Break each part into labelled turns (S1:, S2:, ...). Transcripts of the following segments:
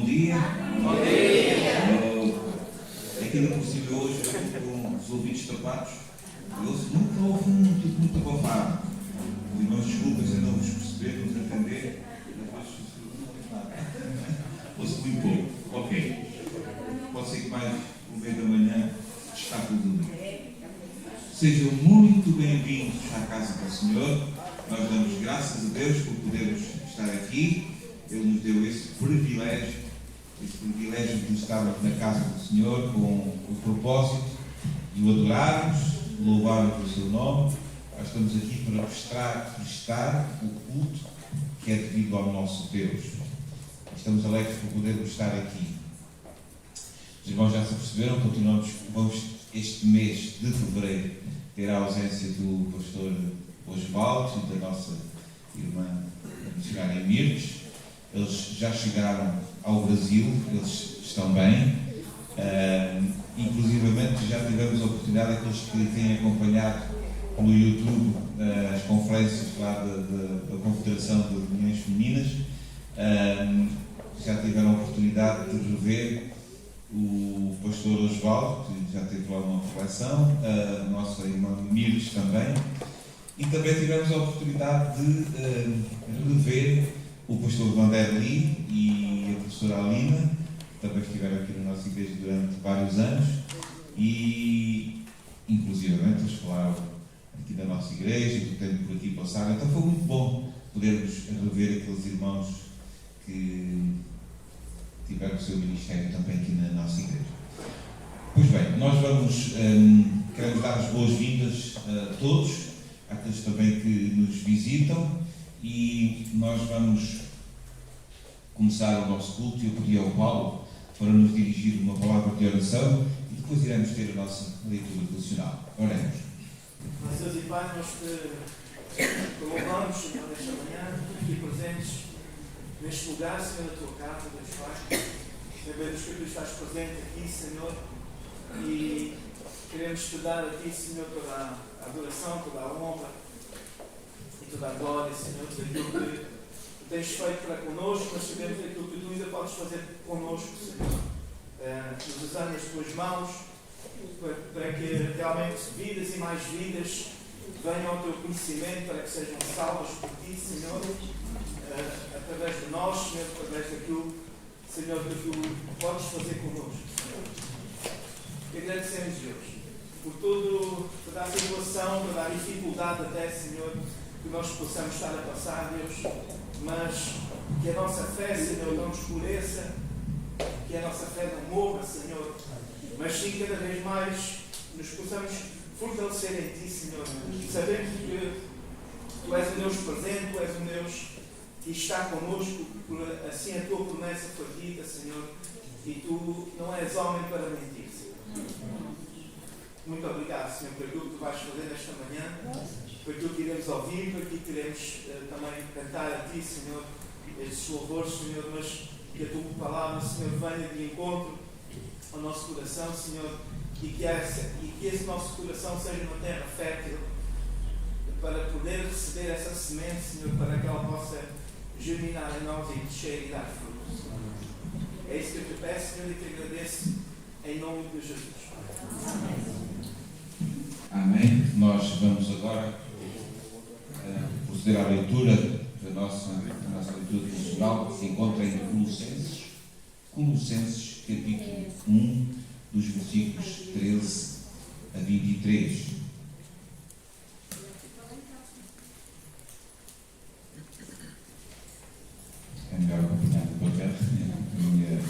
S1: Bom dia.
S2: Bom dia.
S1: É que ainda por cima hoje eu estou com os ouvidos tapados. Eu nunca ouvi muito abafado. Os irmãos, desculpem se eu não vos perceber, não vos entender. Ouço muito pouco. Ok. Pode ser que mais no meio da manhã está tudo bem. Sejam muito bem-vindos à casa do Senhor. Nós damos graças a Deus por podermos estar aqui. Ele nos deu esse privilégio de estar na casa do Senhor com o propósito de o adorarmos, de louvarmos o seu nome. Nós estamos aqui para prestar o culto que é devido ao nosso Deus. Estamos alegres por podermos estar aqui. Os irmãos já se perceberam, vamos este mês de fevereiro ter a ausência do pastor Osvaldo e da nossa irmã missionária Mirtes. Eles já chegaram ao Brasil, eles estão bem. Inclusivamente já tivemos a oportunidade, aqueles que têm acompanhado no YouTube as conferências lá da Confederação de Reuniões Femininas, já tiveram a oportunidade de rever o pastor Osvaldo, que já teve lá uma reflexão, a nossa irmã Mirtes também, e também tivemos a oportunidade de rever o pastor Vanderly e a professora Alina, que também estiveram aqui na nossa igreja durante vários anos, e inclusivamente eles falaram aqui da nossa igreja, do tempo por aqui passado. Então foi muito bom podermos rever aqueles irmãos que tiveram o seu ministério também aqui na nossa igreja. Pois bem, nós queremos dar as boas-vindas a todos, àqueles também que nos visitam, e nós vamos começar o nosso culto. Eu pedi ao Paulo para nos dirigir uma palavra de oração e depois iremos ter a nossa leitura devocional. Oremos.
S2: Deus e Pai, nós te louvamos, Senhor, nesta manhã, aqui presentes neste lugar, Senhor, da tua casa, Deus Pai. Sabemos que tu estás presente aqui, Senhor, e queremos te dar a ti, Senhor, toda a adoração, toda a honra e toda a glória, Senhor, daquilo que tu tens feito para connosco, mas sabemos daquilo que tu ainda podes fazer connosco, Senhor. Nos usando as tuas mãos, para que realmente vidas e mais vidas venham ao teu conhecimento, para que sejam salvas por ti, Senhor, através de nós, Senhor, através daquilo, Senhor, que tu podes fazer connosco, Senhor. E agradecemos, Deus, por toda a situação, toda a dificuldade até, Senhor, que nós possamos estar a passar, Deus, mas que a nossa fé, Senhor, não escureça, que a nossa fé não morra, Senhor, mas sim cada vez mais nos possamos fortalecer em Ti, Senhor. Sabemos que Tu és um Deus presente, Tu és um Deus que está connosco, assim a Tua promessa foi dita, Senhor, e Tu não és homem para mentir, Senhor. Muito obrigado, Senhor, por aquilo que Tu vais fazer nesta manhã, por aquilo que iremos ouvir, por aquilo que iremos também cantar a Ti, Senhor, estes louvores, Senhor, mas que a Tua palavra, Senhor, venha de encontro ao nosso coração, Senhor, e que esse nosso coração seja uma terra fértil para poder receber essa semente, Senhor, para que ela possa germinar em nós e crescer e dar frutos. É isso que eu te peço, Senhor, e te agradeço em nome de Jesus.
S1: Amém. Nós vamos agora proceder à leitura da nossa leitura devocional, que se encontra em Colossenses capítulo 1, dos versículos 13 a 23. É melhor acompanhar do papel, a minha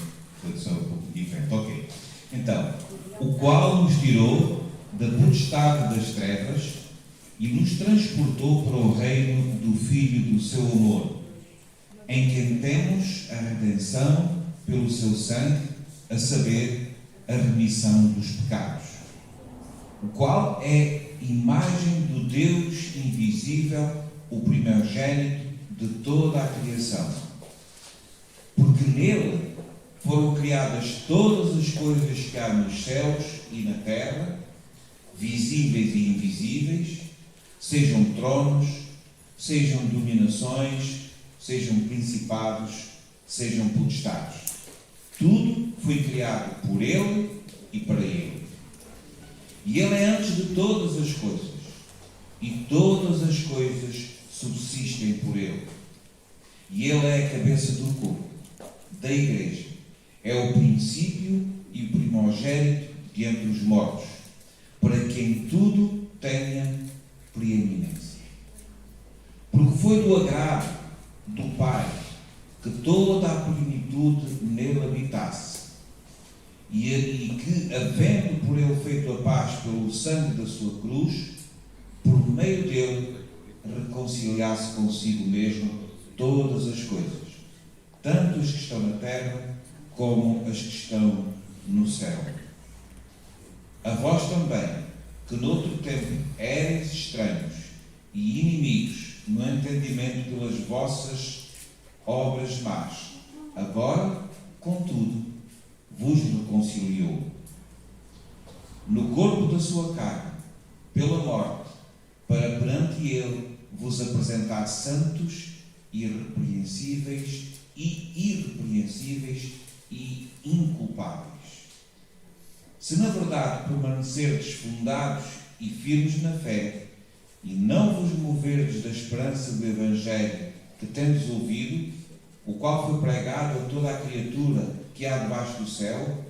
S1: tradução é um pouco diferente. Ok. Então, o qual nos tirou da potestade das trevas e nos transportou para o reino do Filho do seu amor, em quem temos a redenção pelo seu sangue, a saber, a remissão dos pecados, o qual é imagem do Deus invisível, o primogênito de toda a criação. Porque nele foram criadas todas as coisas que há nos céus e na terra, visíveis e invisíveis, sejam tronos, sejam dominações, sejam principados, sejam potestades. Tudo foi criado por Ele e para Ele. E Ele é antes de todas as coisas, e todas as coisas subsistem por Ele. E Ele é a cabeça do corpo, da Igreja. É o princípio e o primogénito de entre os mortos, para que em tudo tenha preeminência. Porque foi do agrado do Pai que toda a plenitude nele habitasse, e que, havendo por ele feito a paz pelo sangue da sua cruz, por meio dele reconciliasse consigo mesmo todas as coisas, tanto as que estão na terra como as que estão no céu. A vós também, que noutro tempo éreis estranhos e inimigos no entendimento pelas vossas obras más, agora, contudo, vos reconciliou no corpo da sua carne, pela morte, para perante ele vos apresentar santos, irrepreensíveis e inculpáveis. Se na verdade permanecerdes fundados e firmes na fé, e não vos moverdes da esperança do Evangelho que tendes ouvido, o qual foi pregado a toda a criatura que há debaixo do céu,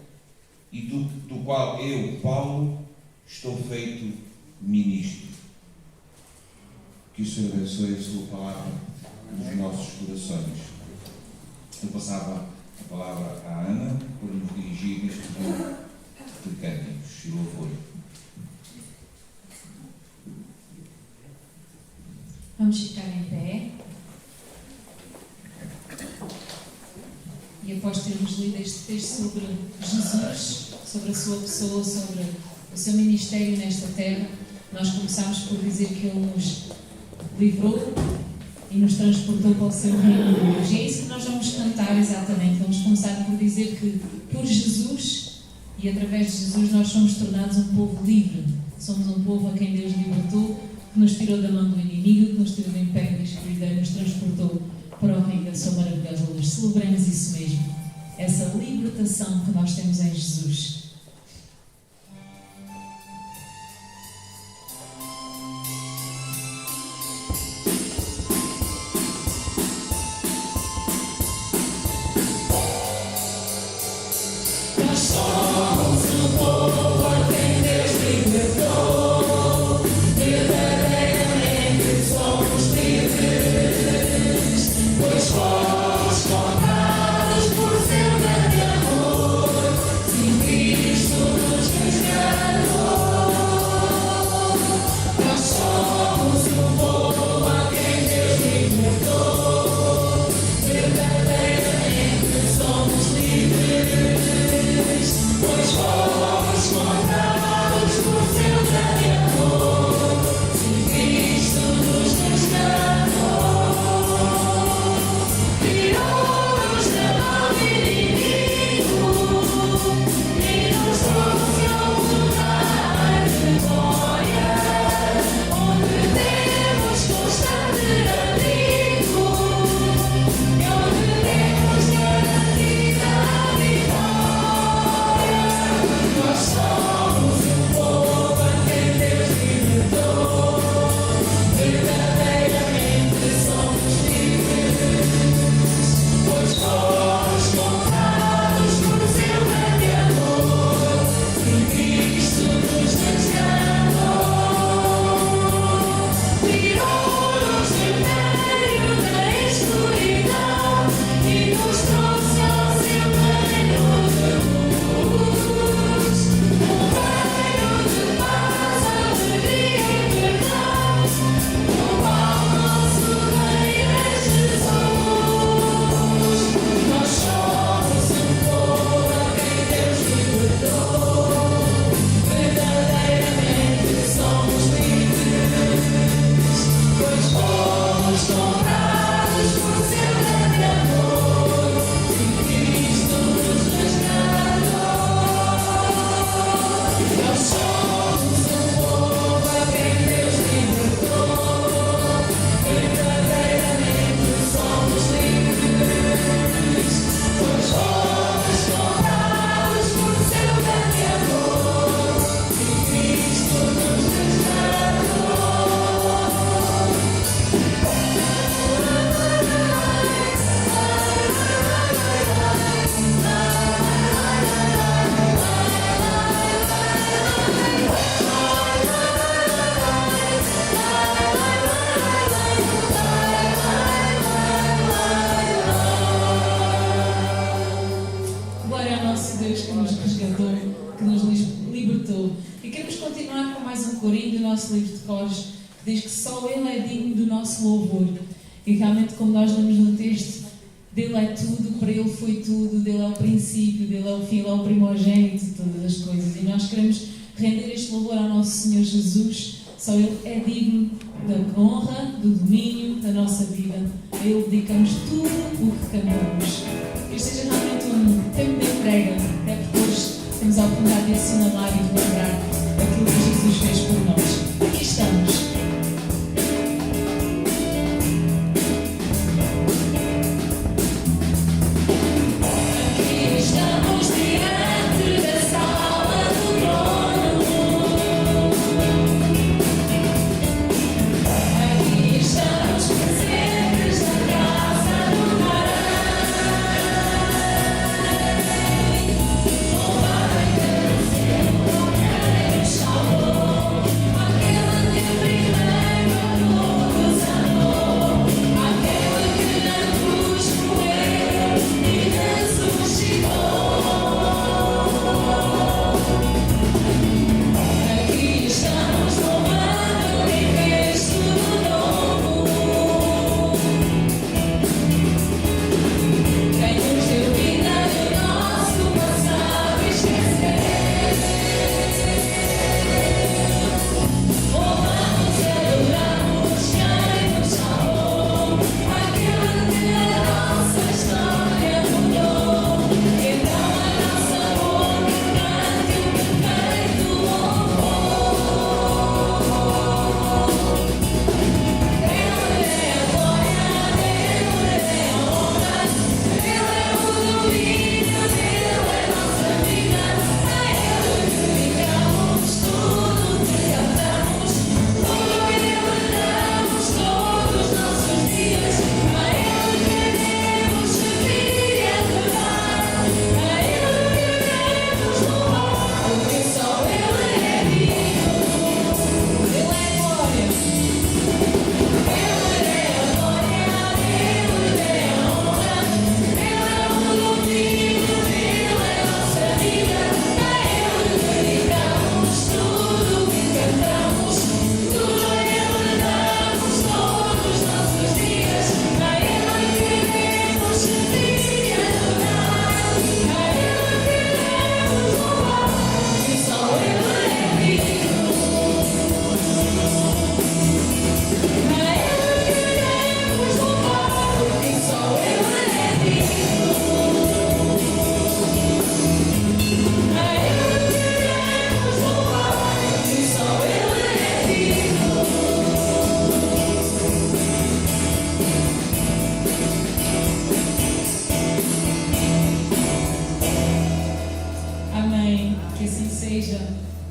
S1: e do qual eu, Paulo, estou feito ministro. Que o Senhor abençoe a sua palavra nos nossos corações. Eu passava a palavra à Ana para nos dirigir neste momento de cânticos e louvor.
S3: Vamos ficar em pé. E após termos lido este texto sobre Jesus, sobre a sua pessoa, sobre o seu ministério nesta terra, nós começámos por dizer que Ele nos livrou e nos transportou para o seu reino de luz. E é isso que nós vamos cantar exatamente. Vamos começar por dizer que por Jesus e através de Jesus nós somos tornados um povo livre. Somos um povo a quem Deus libertou, que nos tirou da mão do inimigo, que nos tirou do império da escuridão e nos transportou para o reino da sua maravilhosa luz. Celebremos isso mesmo, essa libertação que nós temos em Jesus.
S4: Vós, comprados por seu grande amor,
S3: nosso Deus que nos resgatou, que nos libertou. E queremos continuar com mais um corinho do nosso livro de cores, que diz que só Ele é digno do nosso louvor. E realmente, como nós lemos no texto, dele é tudo, para Ele foi tudo, dele é o princípio, dele é o fim, Ele é o primogênito de todas as coisas. E nós queremos render este louvor ao nosso Senhor Jesus. Só Ele é digno da honra, do domínio da nossa vida. A Ele dedicamos tudo o que cantamos. Que este seja realmente um tempo de entrega, até porque hoje temos a oportunidade de assinalar e de lembrar aquilo que Jesus fez por nós. Aqui estamos.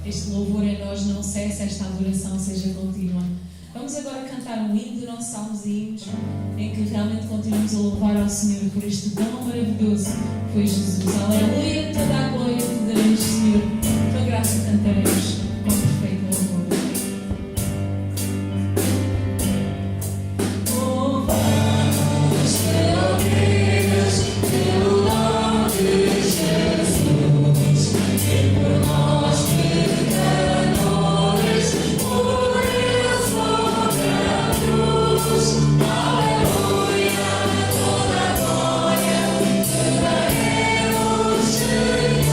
S3: Este louvor em nós não cessa, esta adoração seja contínua. Vamos agora cantar um hino do nosso Salmos e Hinos, em que realmente continuamos a louvar ao Senhor por este dom maravilhoso que foi Jesus. Aleluia, toda a glória te daremos, Senhor. Tua graça cantaremos com perfeito louvor. Louvamos teu Deus, pelo nome de Jesus, e por nós pecadores, por Ele sobre a cruz. Aleluia, toda a glória te daremos, Senhor.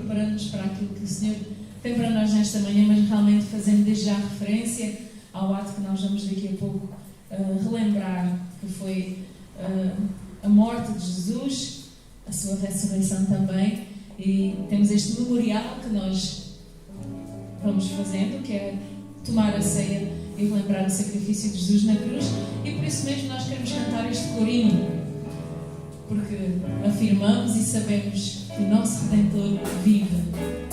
S3: preparando-nos para aquilo que o Senhor tem para nós nesta manhã, mas realmente fazendo desde já referência ao ato que nós vamos daqui a pouco relembrar, que foi a morte de Jesus, a sua ressurreição também, e temos este memorial que nós vamos fazendo, que é tomar a ceia e relembrar o sacrifício de Jesus na cruz, e por isso mesmo nós queremos cantar este corinho, porque afirmamos e sabemos que o nosso Redentor vive.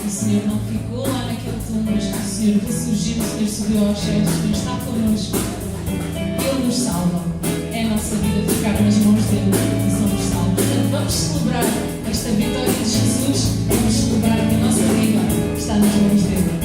S3: O Senhor não ficou lá naquele túmulo, mas o Senhor ressurgiu, o Senhor subiu aos céus, o Senhor está connosco. Ele nos salva. É a nossa vida ficar nas mãos dele e somos salvos. Portanto, vamos celebrar esta vitória de Jesus, vamos celebrar que a nossa vida está nas mãos dele.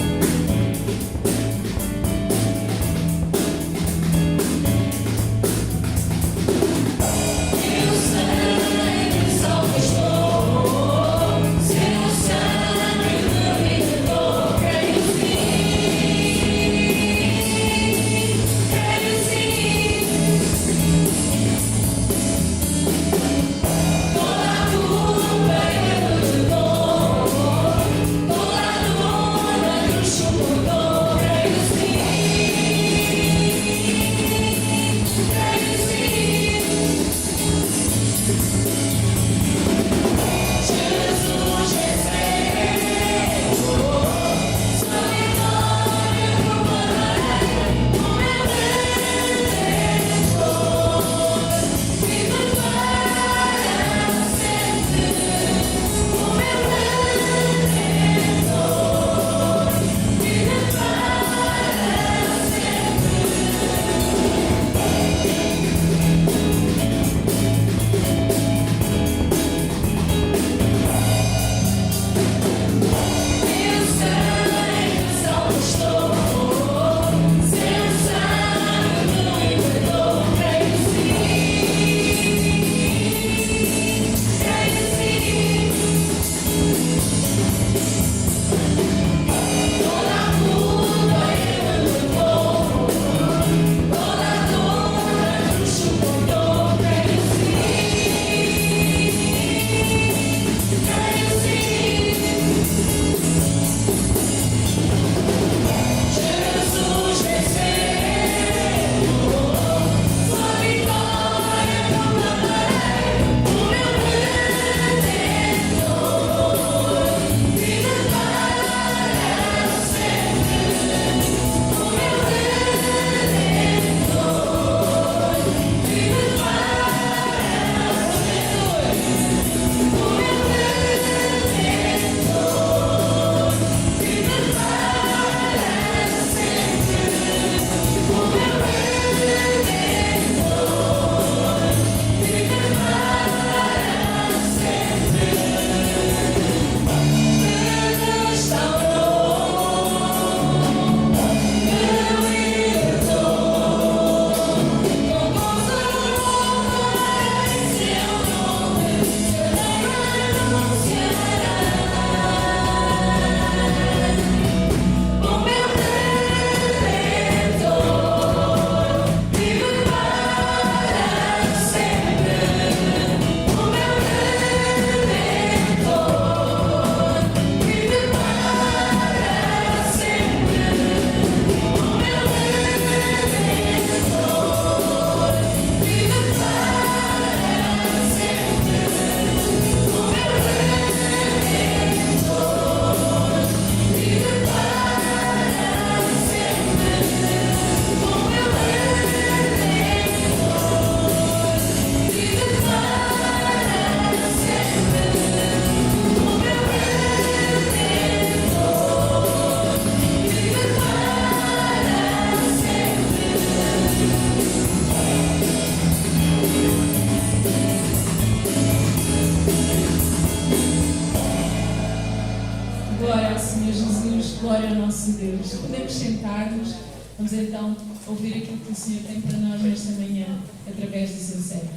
S3: Glória ao nosso Deus. Podemos sentar-nos. Vamos então ouvir aquilo que o Senhor tem para nós nesta manhã, através do seu servo.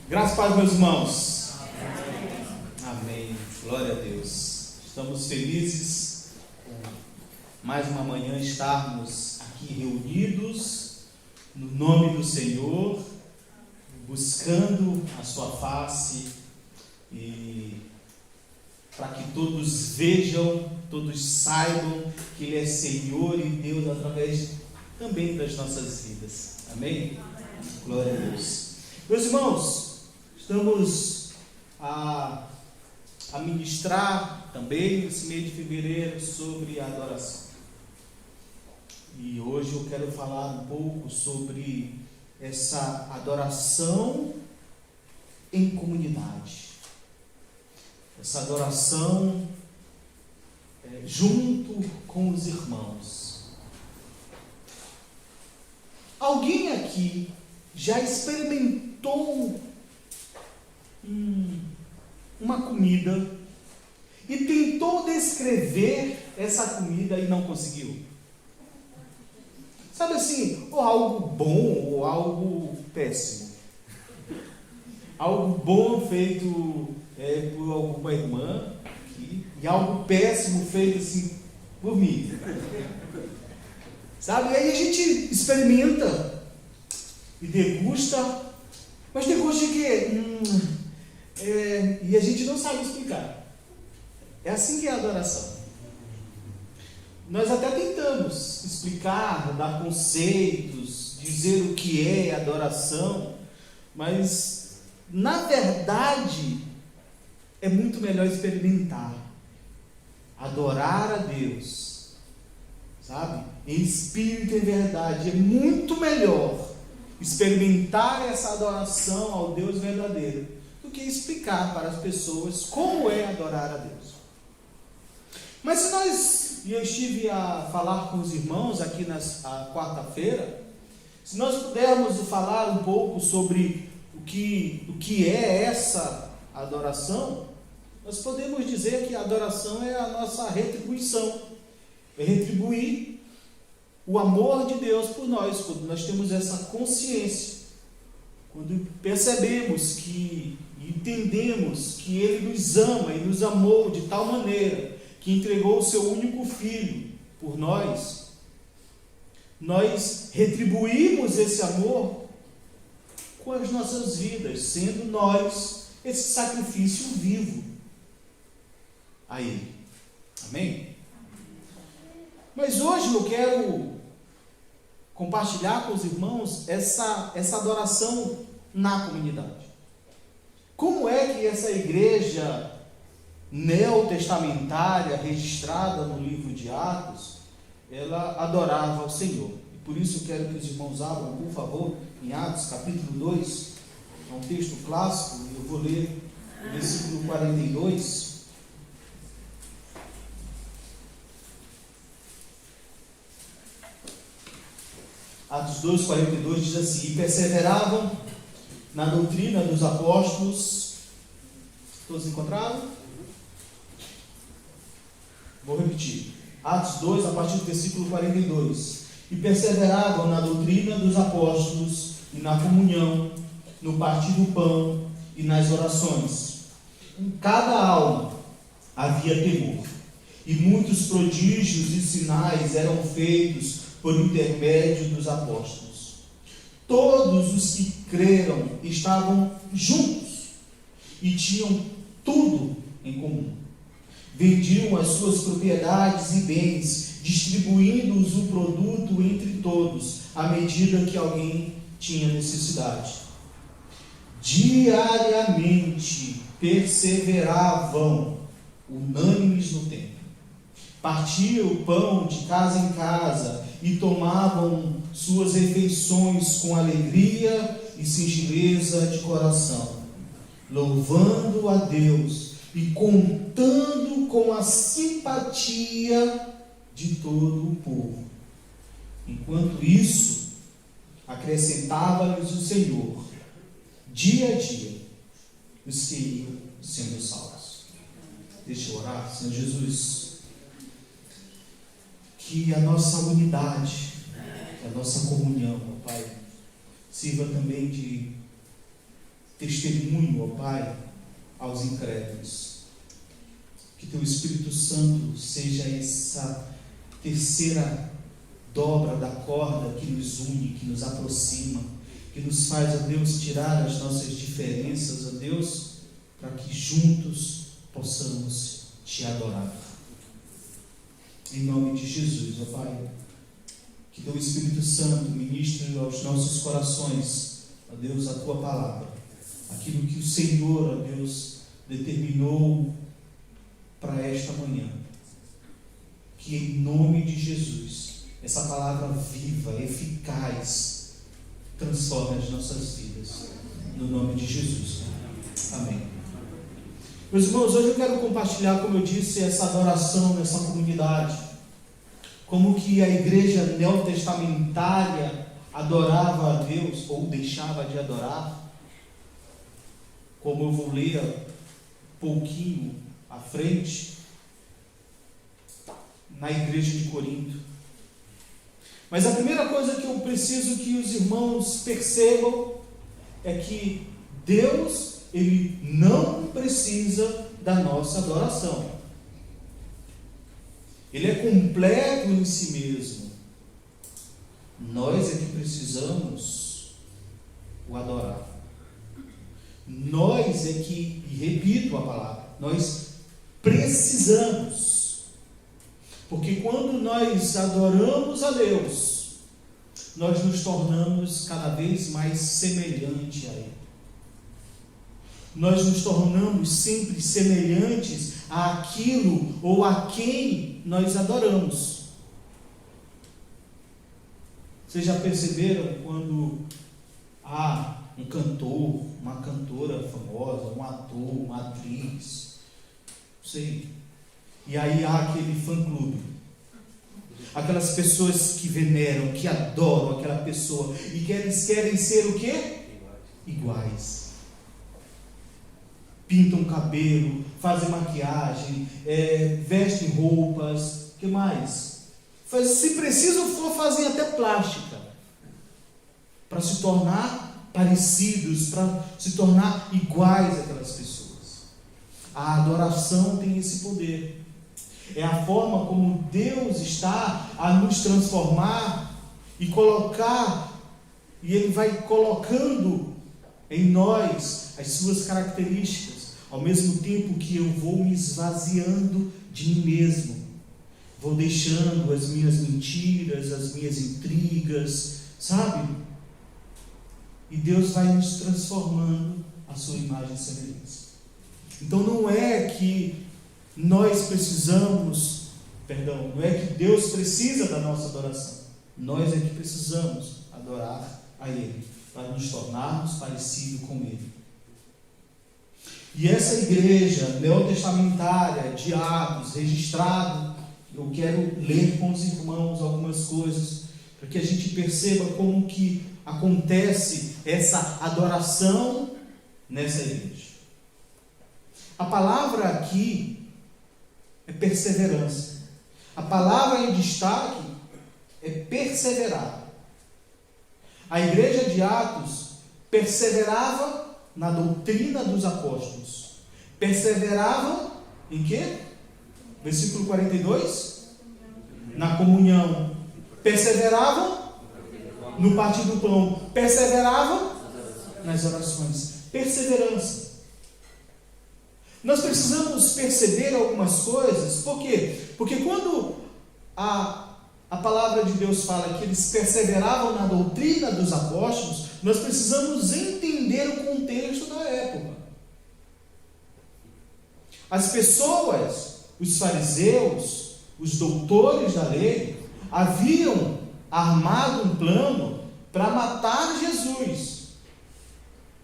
S4: Graças a Deus, meus irmãos. Amém. Glória a Deus. Estamos felizes com mais uma manhã estarmos aqui reunidos no nome do Senhor, buscando a sua face e para que todos vejam, todos saibam que Ele é Senhor e Deus através também das nossas vidas. Amém? Glória a Deus. Meus irmãos, estamos a ministrar também nesse mês de fevereiro sobre a adoração. E hoje eu quero falar um pouco sobre essa adoração em comunidade. Essa adoração junto com os irmãos. Alguém aqui já experimentou uma comida e tentou descrever essa comida e não conseguiu? Sabe assim, ou algo bom ou algo péssimo. Algo bom feito por alguma irmã aqui, e algo péssimo feito assim por mim. Sabe? E aí a gente experimenta e degusta, mas degusta de quê? E a gente não sabe explicar. É assim que é a adoração. Nós até tentamos explicar, dar conceitos, dizer o que é adoração, mas na verdade é muito melhor experimentar, adorar a Deus, sabe? Em espírito e em verdade. É muito melhor experimentar essa adoração ao Deus verdadeiro do que explicar para as pessoas como é adorar a Deus. Mas se nós, e eu estive a falar com os irmãos aqui na quarta-feira, se nós pudermos falar um pouco sobre o que é essa adoração, nós podemos dizer que a adoração é a nossa retribuição, é retribuir o amor de Deus por nós, quando nós temos essa consciência, quando percebemos que entendemos que Ele nos ama e nos amou de tal maneira que entregou o seu único filho por nós, nós retribuímos esse amor com as nossas vidas, sendo nós esse sacrifício vivo a Ele. Amém? Mas hoje eu quero compartilhar com os irmãos essa adoração na comunidade. Como é que essa igreja neotestamentária, registrada no livro de Atos, ela adorava ao Senhor? E por isso eu quero que os irmãos abram, por favor, em Atos capítulo 2, é um texto clássico, eu vou ler o versículo 42. Atos 2, 42 diz assim: e perseveravam na doutrina dos apóstolos. Todos encontraram? Vou repetir. Atos 2, a partir do versículo 42. E perseveravam na doutrina dos apóstolos, e na comunhão, no partir do pão e nas orações. Em cada alma havia temor, e muitos prodígios e sinais eram feitos por intermédio dos apóstolos. Todos os que creram estavam juntos e tinham tudo em comum. Vendiam as suas propriedades e bens, distribuindo-os o produto entre todos, à medida que alguém tinha necessidade. Diariamente perseveravam, unânimes no templo. Partiam o pão de casa em casa e tomavam suas refeições com alegria e singeleza de coração, louvando a Deus e contando com a simpatia de todo o povo. Enquanto isso, acrescentava-lhes o Senhor, dia a dia, os que iam sendo salvos. Deixa eu orar. Senhor Jesus, que a nossa unidade, que a nossa comunhão, ó Pai, sirva também de testemunho, ó Pai, aos incrédulos. Que Teu Espírito Santo seja essa terceira dobra da corda que nos une, que nos aproxima, que que nos faz, ó Deus, tirar as nossas diferenças, ó Deus, para que juntos possamos te adorar. Em nome de Jesus, ó Pai, que teu Espírito Santo ministre aos nossos corações, ó Deus, a tua palavra, aquilo que o Senhor, ó Deus, determinou para esta manhã. Que em nome de Jesus, essa palavra viva, eficaz, transforme as nossas vidas. No nome de Jesus. Amém. Meus irmãos, hoje eu quero compartilhar, como eu disse, essa adoração nessa comunidade. Como que a igreja neotestamentária adorava a Deus, ou deixava de adorar. Como eu vou ler um pouquinho à frente, na igreja de Corinto. Mas a primeira coisa que eu preciso que os irmãos percebam é que Deus, Ele não precisa da nossa adoração. Ele é completo em si mesmo. Nós é que precisamos o adorar. Nós é que, e repito a palavra, nós precisamos. Porque quando nós adoramos a Deus, nós nos tornamos cada vez mais semelhante a Ele. Nós nos tornamos sempre semelhantes àquilo ou a quem nós adoramos. Vocês já perceberam quando há um cantor, uma cantora famosa, um ator, uma atriz, não sei, e aí há aquele fã-clube, aquelas pessoas que veneram, que adoram aquela pessoa, e que eles querem ser o quê? Iguais. Pintam cabelo, fazem maquiagem, vestem roupas, o que mais? Se preciso for, fazem até plástica, para se tornar parecidos, para se tornar iguais àquelas pessoas. A adoração tem esse poder. É a forma como Deus está a nos transformar e colocar, e Ele vai colocando em nós as suas características, ao mesmo tempo que eu vou me esvaziando de mim mesmo, vou deixando as minhas mentiras, as minhas intrigas, sabe? E Deus vai nos transformando à sua imagem e semelhança. Então não é que nós precisamos, não é que Deus precisa da nossa adoração. Nós é que precisamos adorar a Ele, para nos tornarmos parecidos com Ele. E essa igreja neotestamentária de Atos, registrado, eu quero ler com os irmãos algumas coisas, para que a gente perceba como que acontece essa adoração nessa igreja. A palavra aqui é perseverança. A palavra em destaque é perseverar. A igreja de Atos perseverava na doutrina dos apóstolos. Perseverava em quê? Versículo 42. Na comunhão. Perseveravam no partir do pão. Perseveravam nas orações. Perseverança. Nós precisamos perceber algumas coisas. Por quê? Porque quando a palavra de Deus fala que eles perseveravam na doutrina dos apóstolos, nós precisamos entender o contexto da época. As pessoas, os fariseus, os doutores da lei, haviam armado um plano para matar Jesus.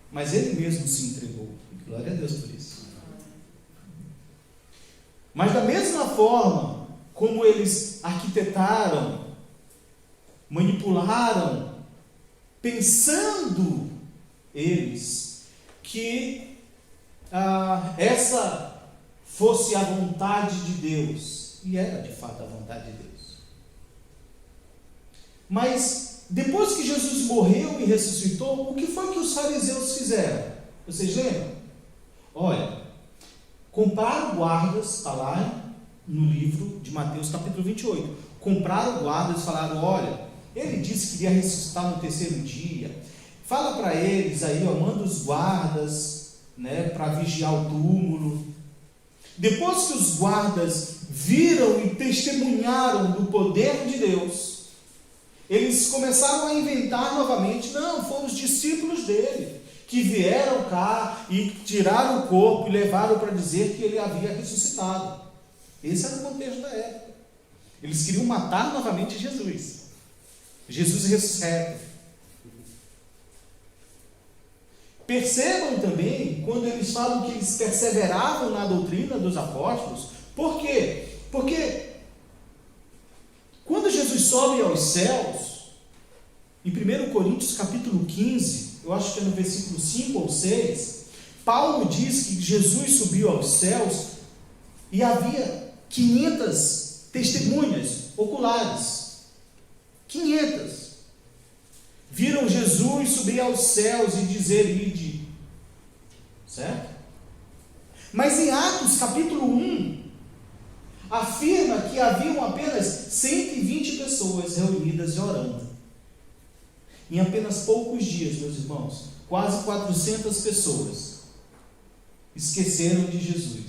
S4: Mas ele mesmo se entregou. Glória a Deus por isso. Mas da mesma forma como eles arquitetaram, manipularam, pensando eles que essa fosse a vontade de Deus, e era de fato a vontade de Deus. Mas depois que Jesus morreu e ressuscitou, o que foi que os fariseus fizeram? Vocês lembram? Olha, compraram guardas, está lá no livro de Mateus capítulo 28, compraram guardas e falaram, olha, ele disse que iria ressuscitar no terceiro dia, Fala para eles aí, ó, manda os guardas, né, para vigiar o túmulo. Depois que os guardas viram e testemunharam do poder de Deus, eles começaram a inventar novamente. Não, foram os discípulos dele que vieram cá e tiraram o corpo e levaram para dizer que ele havia ressuscitado. Esse era o contexto da época. Eles queriam matar novamente Jesus. Jesus ressuscita. Percebam também, quando eles falam que eles perseveravam na doutrina dos apóstolos, por quê? Porque quando Jesus sobe aos céus, em 1 Coríntios capítulo 15, eu acho que é no versículo 5 ou 6, Paulo diz que Jesus subiu aos céus e havia 500 testemunhas oculares. 500. Viram Jesus subir aos céus e dizer: ide. Certo? Mas em Atos capítulo 1, afirma que haviam apenas 120 pessoas reunidas e orando. Em apenas poucos dias, meus irmãos, quase 400 pessoas esqueceram de Jesus.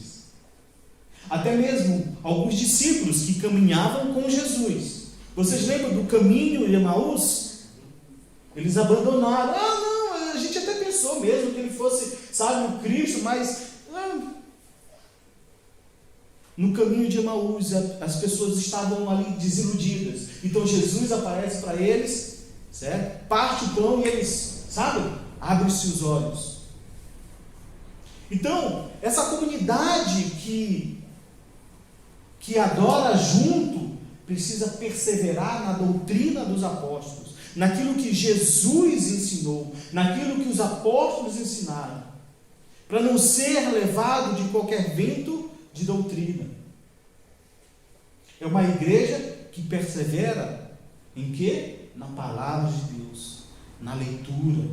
S4: Até mesmo alguns discípulos que caminhavam com Jesus. Vocês lembram do caminho de Emaús? Eles abandonaram. Ah, não, a gente até pensou mesmo que ele fosse, sabe, o Cristo, mas no caminho de Emaús as pessoas estavam ali desiludidas. Então Jesus aparece para eles, certo? Parte o pão e eles, sabe, abrem-se os olhos. Então, essa comunidade que adora junto precisa perseverar na doutrina dos apóstolos, naquilo que Jesus ensinou, naquilo que os apóstolos ensinaram, para não ser levado de qualquer vento de doutrina. É uma igreja que persevera em quê? Na palavra de Deus, na leitura.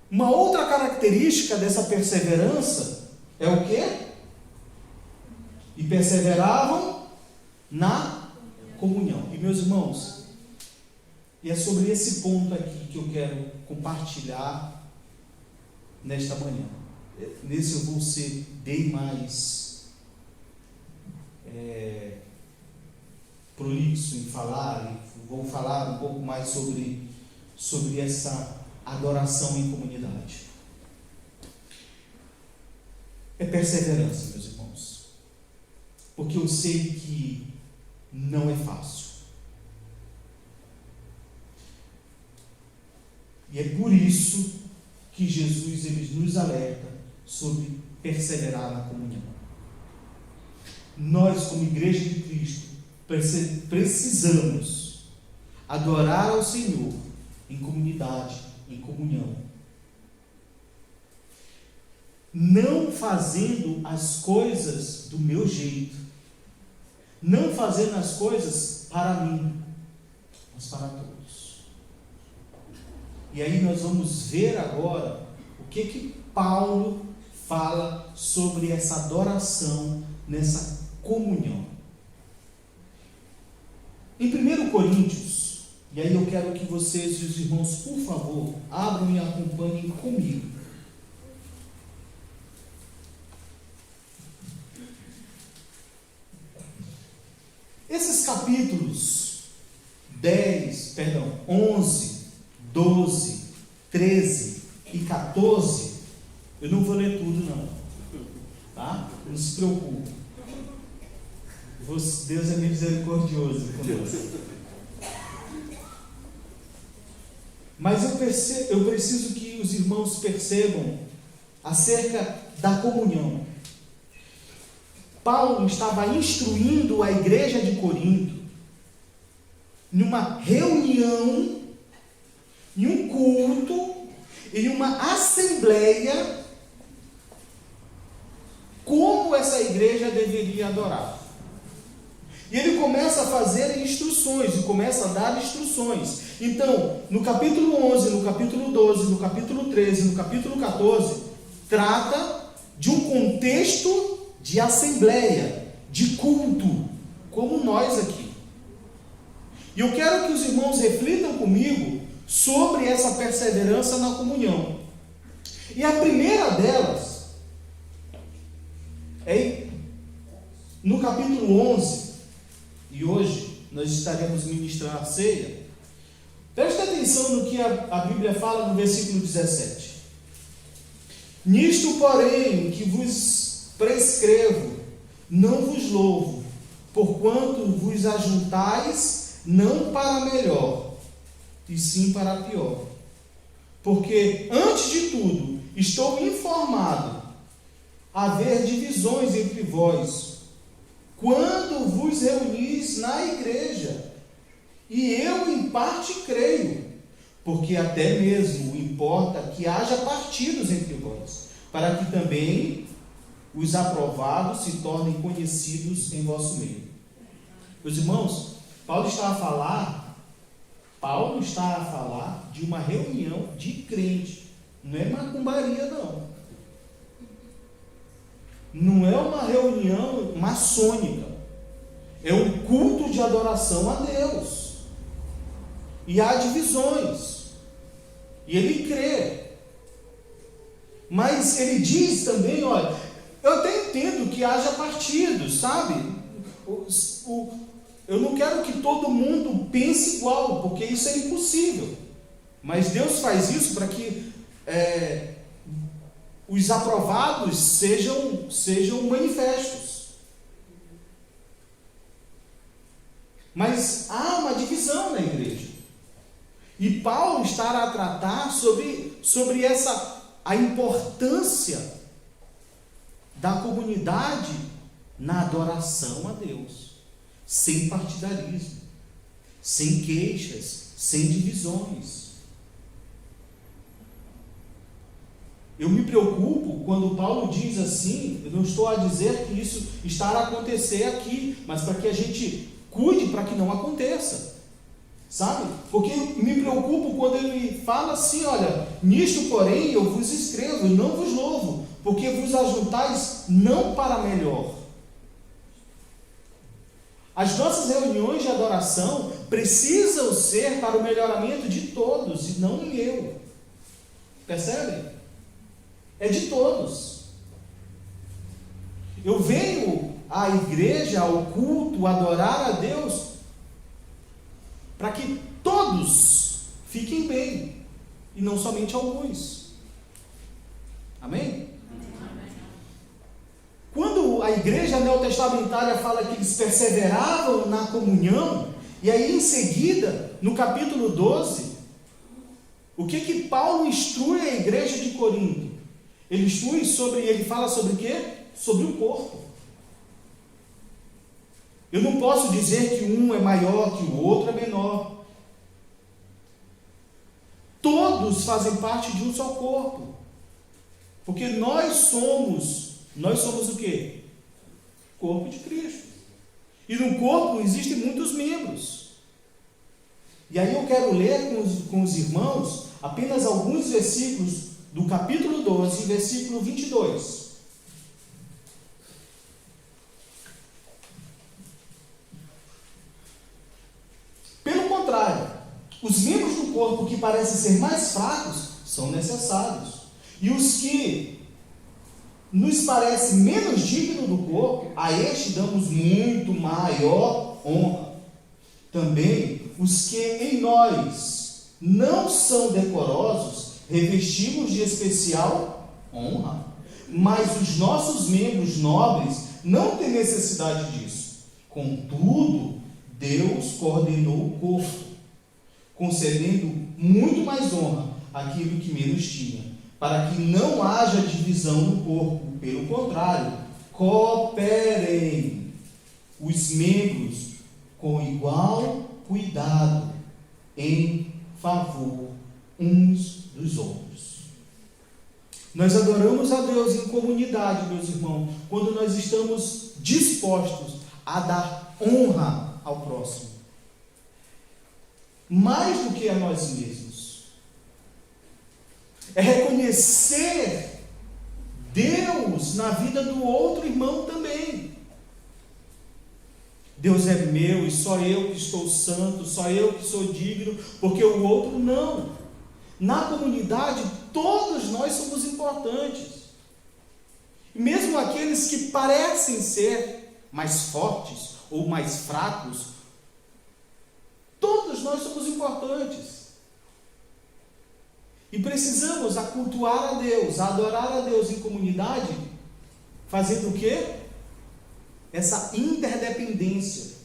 S4: Uma outra característica dessa perseverança é o quê? E perseveravam na comunhão. E meus irmãos, e é sobre esse ponto aqui que eu quero compartilhar nesta manhã. Nesse eu vou ser bem mais prolixo em falar, e vou falar um pouco mais sobre essa adoração em comunidade. É perseverança, meus irmãos, porque eu sei que não é fácil. E é por isso que Jesus ele nos alerta sobre perseverar na comunhão. Nós, como Igreja de Cristo, precisamos adorar ao Senhor em comunidade, em comunhão. Não fazendo as coisas do meu jeito, não fazendo as coisas para mim, mas para todos. E aí nós vamos ver agora o que Paulo fala sobre essa adoração nessa comunhão. Em 1 Coríntios, e aí eu quero que vocês e os irmãos, por favor, abram e acompanhem comigo. Esses capítulos 11, 12, 13 e 14, eu não vou ler tudo não, tá? Não se preocupe. Deus é misericordioso conosco. Mas eu preciso que os irmãos percebam acerca da comunhão. Paulo estava instruindo a igreja de Corinto numa reunião, em um culto, em uma assembleia, como essa igreja deveria adorar. E ele começa a fazer instruções, e começa a dar instruções. Então, no capítulo 11, no capítulo 12, no capítulo 13, no capítulo 14, trata de um contexto de assembleia, de culto, como nós aqui. E eu quero que os irmãos reflitam comigo sobre essa perseverança na comunhão. E a primeira delas é no capítulo 11, e hoje nós estaremos ministrando a ceia. Preste atenção no que a Bíblia fala no versículo 17. Nisto, porém, que vos prescrevo, não vos louvo, porquanto vos ajuntais não para melhor, e sim para pior. Porque, antes de tudo, estou informado haver divisões entre vós, quando vos reunis na igreja, e eu em parte creio, porque até mesmo importa que haja partidos entre vós, para que também os aprovados se tornem conhecidos em vosso meio. Meus irmãos, Paulo está a falar de uma reunião de crente. Não é macumbaria, não. Não é uma reunião maçônica. É um culto de adoração a Deus. E há divisões. E ele crê. Mas ele diz também, olha, eu até entendo que haja partidos, sabe? Eu não quero que todo mundo pense igual, porque isso é impossível. Mas Deus faz isso para que os aprovados sejam manifestos. Mas há uma divisão na igreja. E Paulo estará a tratar sobre a importância da comunidade na adoração a Deus, sem partidarismo, sem queixas, sem divisões. Eu me preocupo quando Paulo diz assim, eu não estou a dizer que isso está a acontecer aqui, mas para que a gente cuide para que não aconteça. Sabe? Porque me preocupo quando ele fala assim, olha, nisto porém eu vos escrevo, não vos louvo, porque vos ajuntais não para melhor. As nossas reuniões de adoração precisam ser para o melhoramento de todos, e não meu. Percebem? É de todos. Eu venho à igreja, ao culto, adorar a Deus, para que todos fiquem bem, e não somente alguns. Amém? Quando a igreja neotestamentária fala que eles perseveravam na comunhão, e aí em seguida, no capítulo 12, o que Paulo instrui a igreja de Corinto? Ele fala sobre o quê? Sobre o corpo. Eu não posso dizer que um é maior, que o outro é menor. Todos fazem parte de um só corpo. Porque nós somos o quê? Corpo de Cristo. E no corpo existem muitos membros. E aí eu quero ler com os irmãos apenas alguns versículos do capítulo 12, versículo 22. Pelo contrário, os membros do corpo que parecem ser mais fracos são necessários. E os que nos parecem menos dignos do corpo, a este damos muito maior honra. Também os que em nós não são decorosos, revestimos de especial honra. Mas os nossos membros nobres não têm necessidade disso. Contudo, Deus coordenou o corpo, concedendo muito mais honra àquilo que menos tinha, para que não haja divisão no corpo. Pelo contrário, cooperem os membros com igual cuidado em favor uns dos outros. Nós adoramos a Deus em comunidade, meus irmãos, quando nós estamos dispostos a dar honra ao próximo, mais do que a nós mesmos. É reconhecer Deus na vida do outro irmão também. Deus é meu e só eu que estou santo, só eu que sou digno, porque o outro não. Na comunidade, todos nós somos importantes. E mesmo aqueles que parecem ser mais fortes ou mais fracos, todos nós somos importantes. E precisamos cultuar a Deus, adorar a Deus em comunidade, fazendo o quê? Essa interdependência.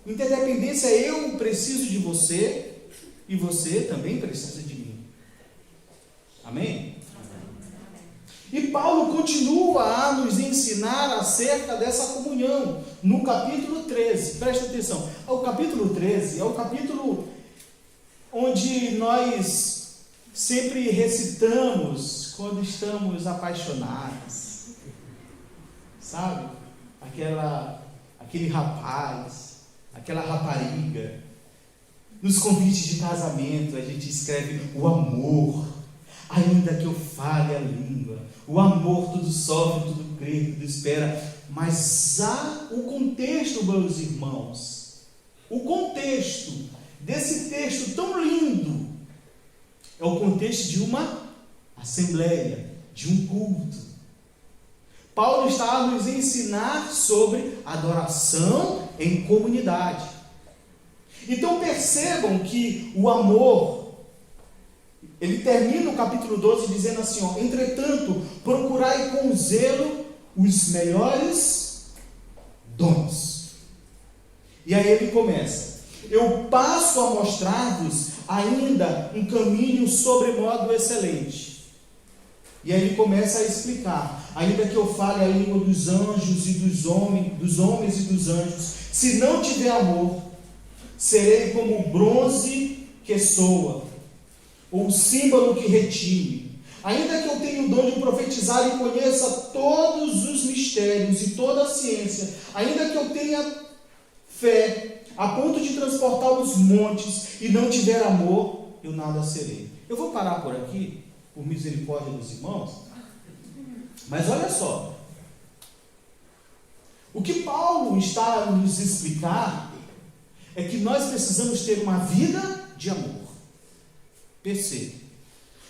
S4: Interdependência é eu preciso de você e você também precisa de mim. Amém? E Paulo continua a nos ensinar acerca dessa comunhão no capítulo 13. Presta atenção. O capítulo 13 é o capítulo onde nós sempre recitamos quando estamos apaixonados. Sabe? Aquele rapaz, aquela rapariga. Nos convites de casamento a gente escreve o amor, ainda que eu fale a língua. O amor tudo sofre, tudo crê, tudo espera. Mas há o contexto, meus irmãos. O contexto desse texto tão lindo é o contexto de uma assembleia, de um culto. Paulo está a nos ensinar sobre adoração em comunidade. Então percebam que o amor, ele termina o capítulo 12 dizendo assim, ó, entretanto, procurai com zelo os melhores dons. E aí ele começa, eu passo a mostrar-vos ainda um caminho sobremodo excelente. E aí ele começa a explicar, ainda que eu fale a língua dos anjos e dos homens e dos anjos, se não tiver amor, serei como o bronze que soa, ou o símbolo que retine. Ainda que eu tenha o dom de profetizar e conheça todos os mistérios e toda a ciência, ainda que eu tenha fé a ponto de transportar os montes e não tiver amor, eu nada serei. Eu vou parar por aqui, por misericórdia dos irmãos, mas olha só, o que Paulo está a nos explicar é que nós precisamos ter uma vida de amor. Perceba,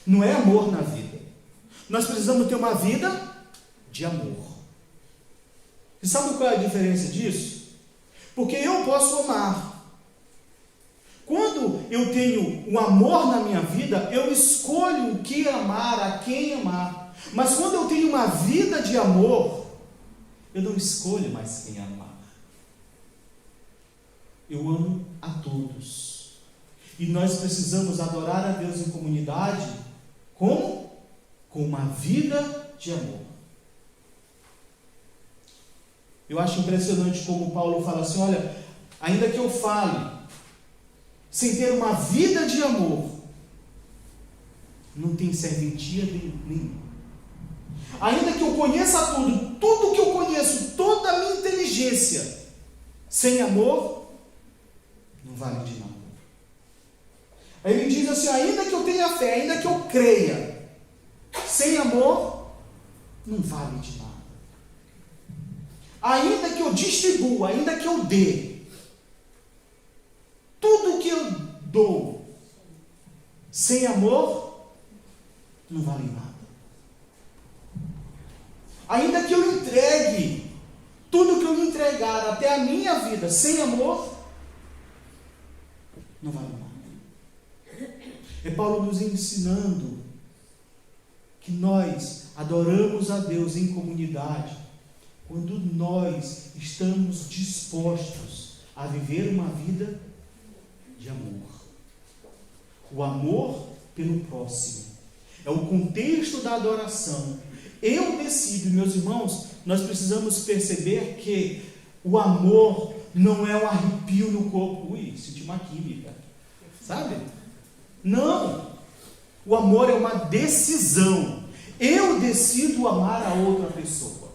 S4: não é amor na vida, nós precisamos ter uma vida de amor. E sabe qual é a diferença disso? Porque eu posso amar. Quando eu tenho um amor na minha vida, eu escolho o que amar, a quem amar. Mas quando eu tenho uma vida de amor, eu não escolho mais quem amar. Eu amo a todos. E nós precisamos adorar a Deus em comunidade. Como? Com uma vida de amor. Eu acho impressionante como Paulo fala assim, olha, ainda que eu fale sem ter uma vida de amor, não tem serventia nenhuma. Ainda que eu conheça tudo que eu conheço, toda a minha inteligência, sem amor, não vale de nada. Aí ele diz assim, ainda que eu tenha fé, ainda que eu creia, sem amor, não vale de nada. Ainda que eu distribua, ainda que eu dê, tudo que eu dou, sem amor, não vale nada. Ainda que eu entregue, tudo que eu entregar, até a minha vida, sem amor, não vale nada. É Paulo nos ensinando que nós adoramos a Deus em comunidade, quando nós estamos dispostos a viver uma vida de amor. O amor pelo próximo é o contexto da adoração. Eu decido, meus irmãos, nós precisamos perceber que o amor não é um arrepio no corpo. Ui, senti uma química, sabe? Não, o amor é uma decisão. Eu decido amar a outra pessoa.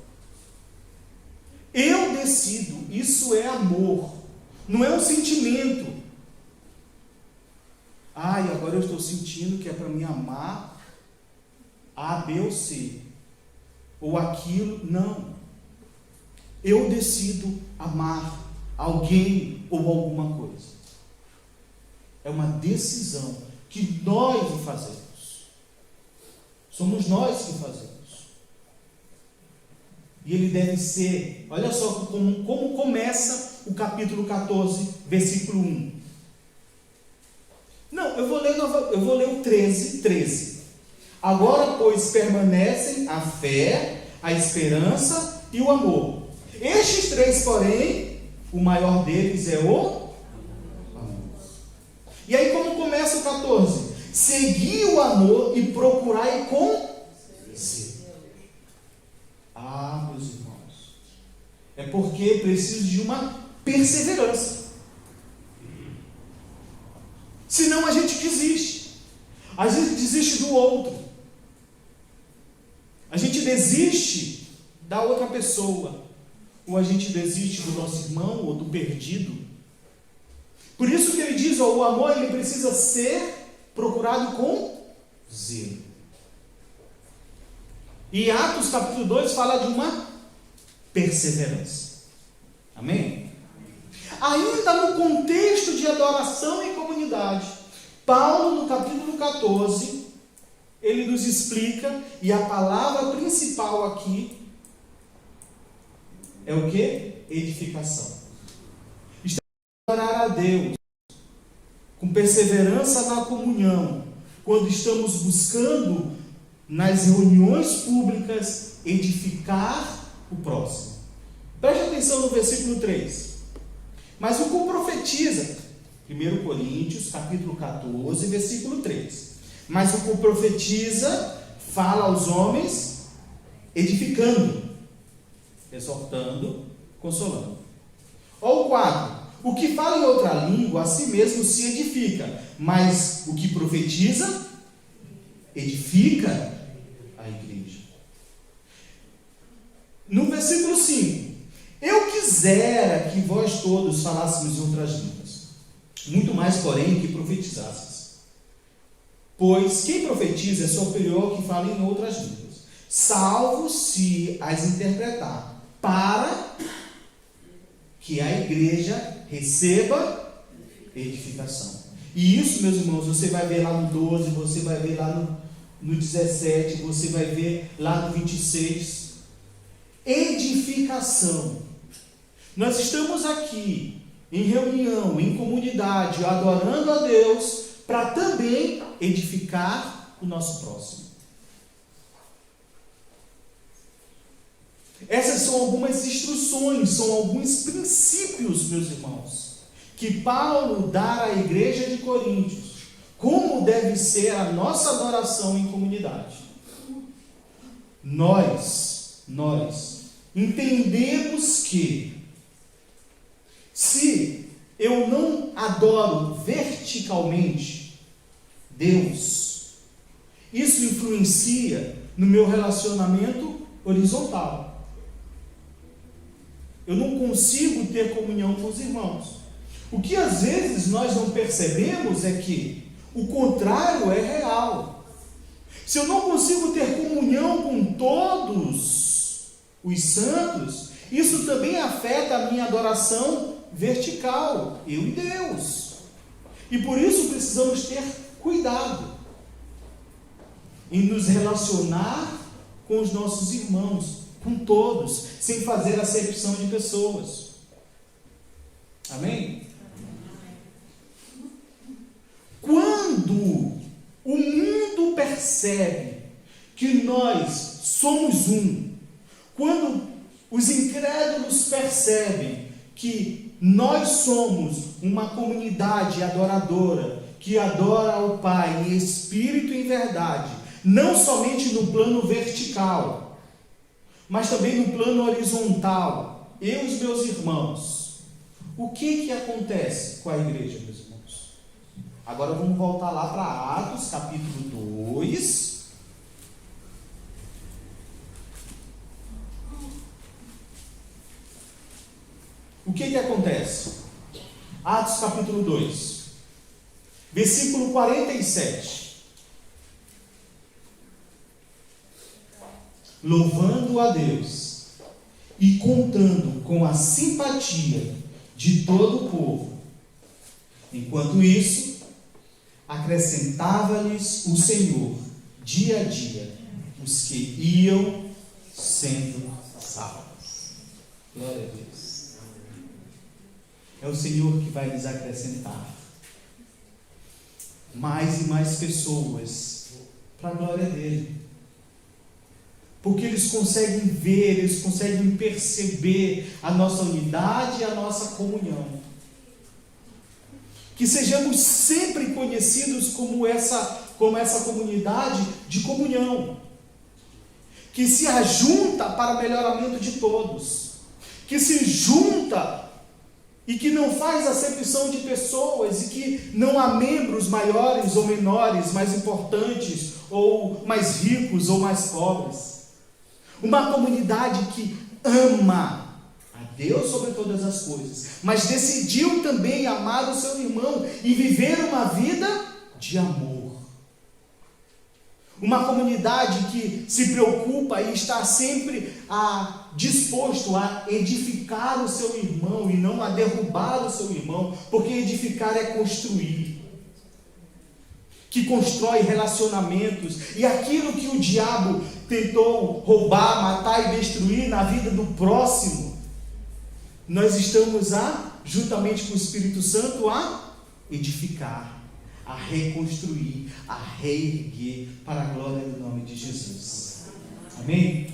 S4: Eu decido, isso é amor, não é um sentimento. Ai, agora eu estou sentindo que é para me amar A, B ou C, ou aquilo. Não, eu decido amar alguém ou alguma coisa. É uma decisão que nós fazemos. Somos nós que fazemos. E ele deve ser, olha só como começa o capítulo 14, versículo 1. Não, eu vou ler o 13. Agora, pois, permanecem a fé, a esperança e o amor. Estes três, porém, o maior deles é o amor. E aí como começa o 14? Segui o amor e procurai com zelo. Ah, meus irmãos, é porque preciso de uma perseverança. Senão a gente desiste. A gente desiste do outro. A gente desiste da outra pessoa. Ou a gente desiste do nosso irmão ou do perdido. Por isso que ele diz, o amor ele precisa ser procurado com zelo. E Atos capítulo 2 fala de uma perseverança. Amém? Ainda no contexto de adoração e comunidade, Paulo, no capítulo 14, ele nos explica, e a palavra principal aqui é o que? Edificação. Adorar a Deus com perseverança na comunhão, quando estamos buscando nas reuniões públicas edificar o próximo. Preste atenção no versículo 3. Mas o que profetiza, 1 Coríntios, capítulo 14, versículo 3. Mas o que profetiza fala aos homens edificando, exortando, consolando. Ou o 4. O que fala em outra língua, a si mesmo se edifica, mas o que profetiza, edifica a igreja. No versículo 5. Eu quisera que vós todos falássemos em outras línguas, muito mais, porém, que profetizasseis. Pois quem profetiza é superior que fala em outras línguas, salvo se as interpretar, para que a igreja receba edificação. E isso, meus irmãos, você vai ver lá no 12, você vai ver lá no 17, você vai ver lá no 26. Edificação. Nós estamos aqui em reunião, em comunidade, adorando a Deus, para também edificar o nosso próximo. Essas são algumas instruções, são alguns princípios, meus irmãos, que Paulo dá à igreja de Coríntios, como deve ser a nossa adoração em comunidade. Nós entendemos que se eu não adoro verticalmente Deus, isso influencia no meu relacionamento horizontal. Eu não consigo ter comunhão com os irmãos. O que às vezes nós não percebemos é que o contrário é real. Se eu não consigo ter comunhão com todos os santos, isso também afeta a minha adoração vertical, eu e Deus. E por isso precisamos ter cuidado em nos relacionar com os nossos irmãos, com todos, sem fazer acepção de pessoas. Amém? Quando o mundo percebe que nós somos um, quando os incrédulos percebem que nós somos uma comunidade adoradora, que adora ao Pai em espírito e em verdade, não somente no plano vertical, mas também no plano horizontal, eu e os meus irmãos, o que acontece com a igreja, meus irmãos? Agora vamos voltar lá para Atos, capítulo 2. O que acontece? Atos, capítulo 2, versículo 47. Louvando a Deus e contando com a simpatia de todo o povo. Enquanto isso, acrescentava-lhes o Senhor, dia a dia, os que iam sendo salvos. Glória a Deus. É o Senhor que vai lhes acrescentar mais e mais pessoas para a glória dele. Porque eles conseguem ver, eles conseguem perceber a nossa unidade e a nossa comunhão. Que sejamos sempre conhecidos como essa comunidade de comunhão, que se ajunta para melhoramento de todos, que se junta e que não faz acepção de pessoas, e que não há membros maiores ou menores, mais importantes ou mais ricos ou mais pobres. Uma comunidade que ama a Deus sobre todas as coisas, mas decidiu também amar o seu irmão e viver uma vida de amor. Uma comunidade que se preocupa e está sempre disposto a edificar o seu irmão e não a derrubar o seu irmão, porque edificar é construir. Que constrói relacionamentos, e aquilo que o diabo tentou roubar, matar e destruir na vida do próximo, nós estamos juntamente com o Espírito Santo, a edificar, a reconstruir, a reerguer para a glória do nome de Jesus. Amém?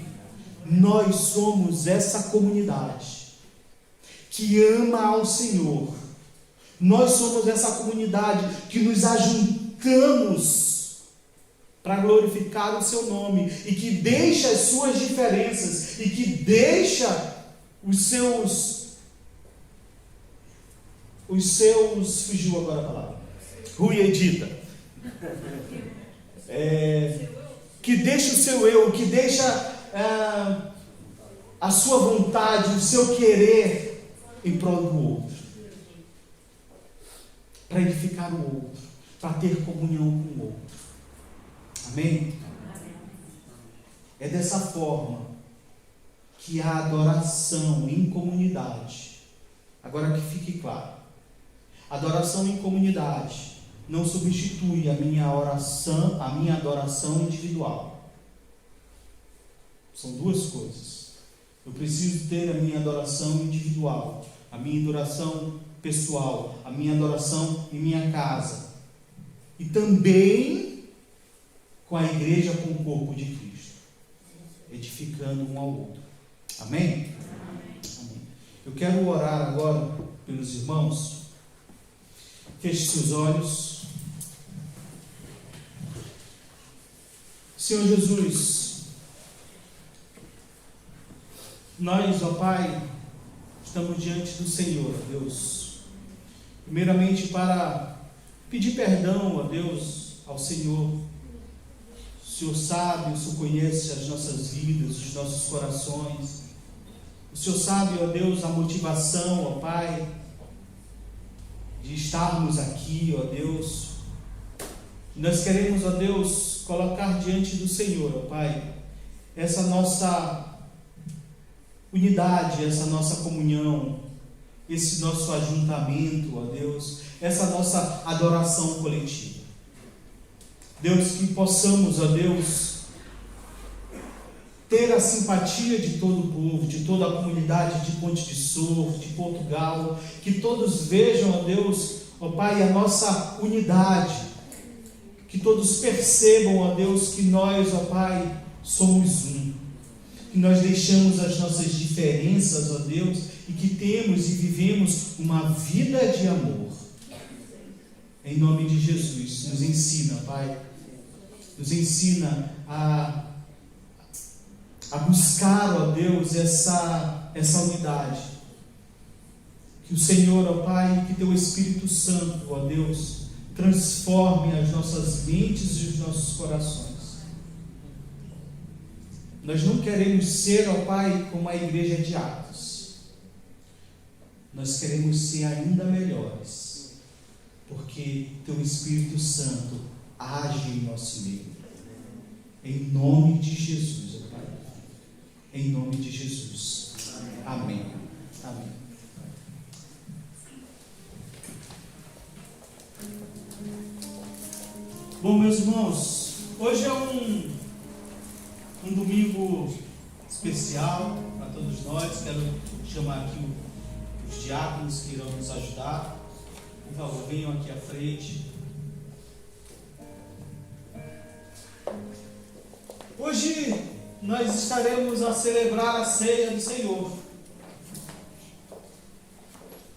S4: Nós somos essa comunidade que ama ao Senhor. Nós somos essa comunidade que nos ajuntamos para glorificar o seu nome, e que deixa as suas diferenças, e que deixa os seus, fugiu agora a palavra, Rui edita, que deixa o seu eu, que deixa a sua vontade, o seu querer em prol do outro, para edificar o outro, para ter comunhão com o outro. Amém? É dessa forma que a adoração em comunidade, agora que fique claro, adoração em comunidade não substitui a minha oração, a minha adoração individual. São duas coisas. Eu preciso ter a minha adoração individual, a minha adoração pessoal, a minha adoração em minha casa, e também com a igreja, com o corpo de Cristo, edificando um ao outro. Amém? Amém. Eu quero orar agora pelos irmãos. Feche seus olhos. Senhor Jesus, nós, ó Pai, estamos diante do Senhor, ó Deus, primeiramente para pedir perdão, ó Deus, ao Senhor. O Senhor sabe, o Senhor conhece as nossas vidas, os nossos corações. O Senhor sabe, ó Deus, a motivação, ó Pai, de estarmos aqui, ó Deus. Nós queremos, ó Deus, colocar diante do Senhor, ó Pai, essa nossa unidade, essa nossa comunhão, esse nosso ajuntamento, ó Deus, essa nossa adoração coletiva. Deus, que possamos, ó Deus, ter a simpatia de todo o povo, de toda a comunidade de Ponte de Sor, de Portugal, que todos vejam, ó Deus, ó Pai, a nossa unidade, que todos percebam, ó Deus, que nós, ó Pai, somos um, que nós deixamos as nossas diferenças, ó Deus, e que temos e vivemos uma vida de amor. Em nome de Jesus, nos ensina, Pai, nos ensina a buscar, ó Deus, essa unidade. Que o Senhor, ó Pai, que Teu Espírito Santo, ó Deus, transforme as nossas mentes e os nossos corações. Nós não queremos ser, ó Pai, como a igreja de Atos. Nós queremos ser ainda melhores, porque Teu Espírito Santo age em nosso meio. Em nome de Jesus, ó Pai. Em nome de Jesus. Amém. Amém. irmãos, hoje é um domingo especial para todos nós. Quero chamar aqui os diáconos que irão nos ajudar. Por favor, venham aqui à frente. Hoje nós estaremos a celebrar a ceia do Senhor.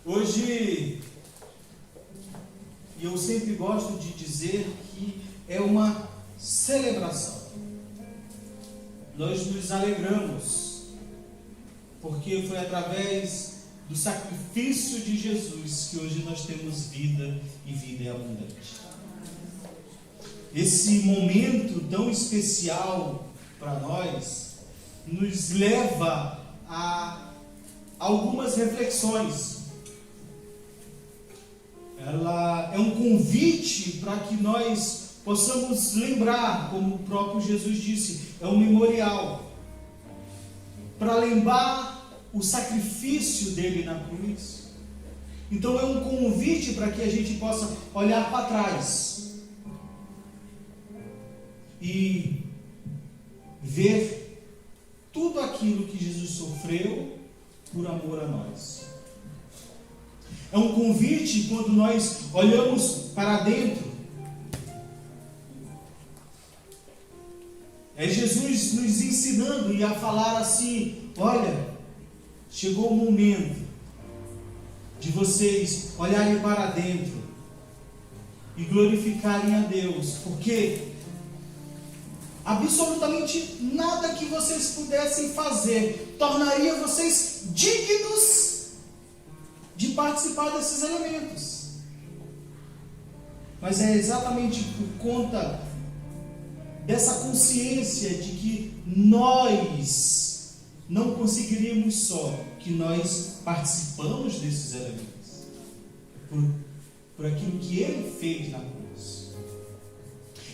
S4: Hoje, e eu sempre gosto de dizer que é uma celebração. Nós nos alegramos, porque foi através do sacrifício de Jesus que hoje nós temos vida e vida abundante. Esse momento tão especial para nós nos leva a algumas reflexões. Ela é um convite para que nós possamos lembrar, como o próprio Jesus disse, é um memorial para lembrar o sacrifício dele na cruz. Então é um convite para que a gente possa olhar para trás e ver tudo aquilo que Jesus sofreu por amor a nós. É um convite quando nós olhamos para dentro. É Jesus nos ensinando e a falar assim: olha, chegou o momento de vocês olharem para dentro e glorificarem a Deus, porque absolutamente nada que vocês pudessem fazer tornaria vocês dignos de participar desses elementos. Mas é exatamente por conta dessa consciência de que nós não conseguiríamos só, que nós participamos desses elementos por aquilo que Ele fez na cruz.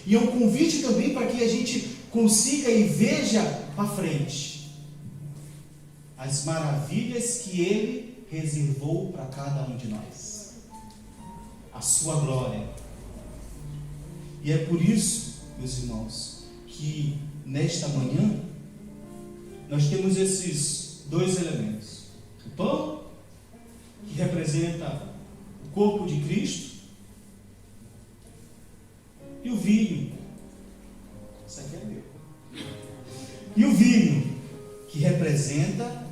S4: E é um convite também para que a gente consiga e veja para frente as maravilhas que Ele reservou para cada um de nós, a sua glória. E é por isso, meus irmãos, que nesta manhã nós temos esses dois elementos: o pão, que representa o corpo de Cristo, e o vinho. Isso aqui é meu. E o vinho, que representa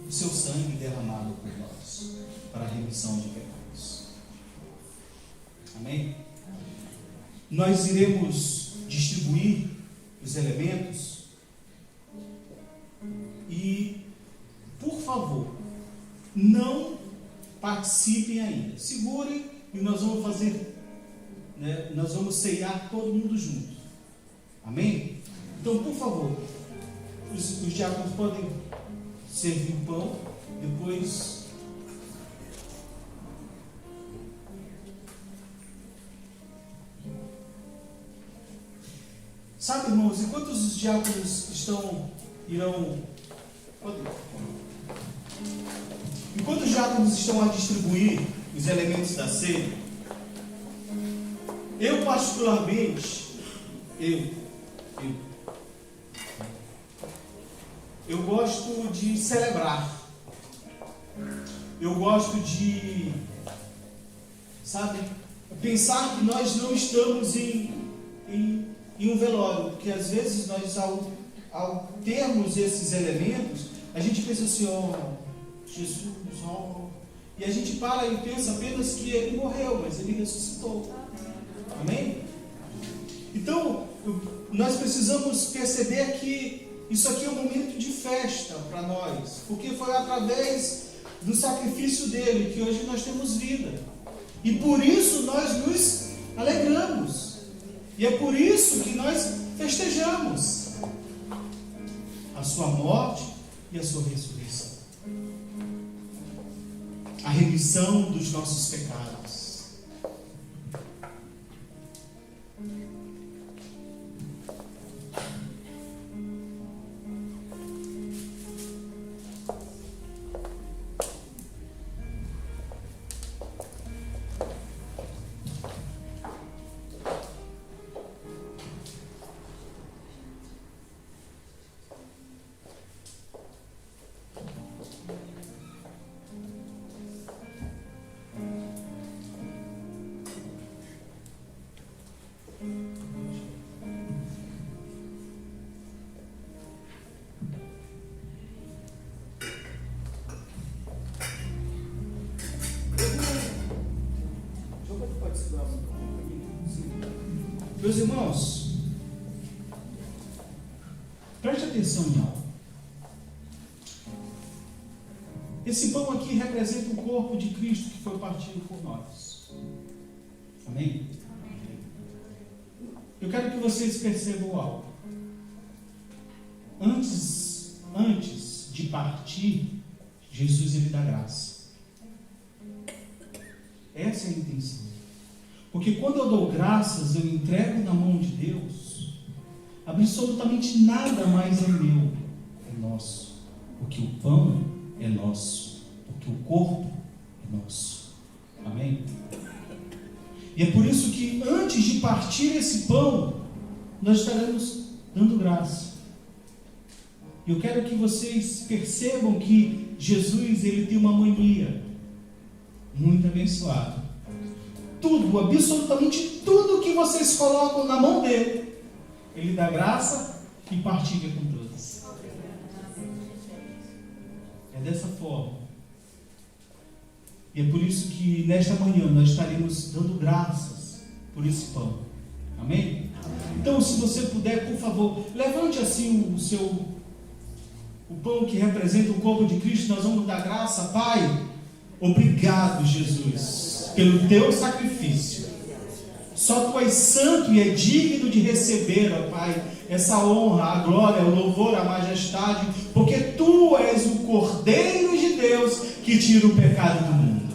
S4: o seu sangue derramado por nós, para a remissão de pecados. Amém? Nós iremos distribuir os elementos e, por favor, não participem ainda. Segurem e nós vamos fazer, nós vamos ceiar todo mundo junto. Amém? Então, por favor, os diáconos podem servir o pão, depois sabe, irmãos, enquanto os diáconos enquanto os diáconos estão a distribuir os elementos da ceia, eu particularmente eu gosto de celebrar. Eu gosto de, sabe, pensar que nós não estamos em um velório, porque às vezes nós, ao termos esses elementos, a gente pensa assim: Jesus, e a gente para e pensa apenas que ele morreu, mas ele ressuscitou. Amém? Então, nós precisamos perceber que isso aqui é um momento de festa para nós, porque foi através do sacrifício dele que hoje nós temos vida. E por isso nós nos alegramos. E é por isso que nós festejamos a sua morte e a sua ressurreição. A remissão dos nossos pecados. Meus irmãos, preste atenção em algo. Esse pão aqui representa o corpo de Cristo que foi partido por nós. Amém? Eu quero que vocês percebam algo. Antes de partir, Jesus ele dá graça. Essa é a intenção. Porque quando eu dou graças, eu entrego na mão de Deus, absolutamente nada mais é meu, é nosso. Porque o pão é nosso, porque o corpo é nosso. Amém? E é por isso que antes de partir esse pão, nós estaremos dando graça. Eu quero que vocês percebam que Jesus ele tem uma mania muito abençoada. Tudo, absolutamente tudo que vocês colocam na mão dele, ele dá graça e partilha com todos. É dessa forma. E é por isso que nesta manhã nós estaremos dando graças por esse pão. Amém? Então, se você puder, por favor, levante assim o pão que representa o corpo de Cristo. Nós vamos dar graça. Pai, obrigado, Jesus, pelo teu sacrifício. Só tu és santo e é digno de receber, ó Pai, essa honra, a glória, o louvor, a majestade, porque tu és o Cordeiro de Deus que tira o pecado do mundo.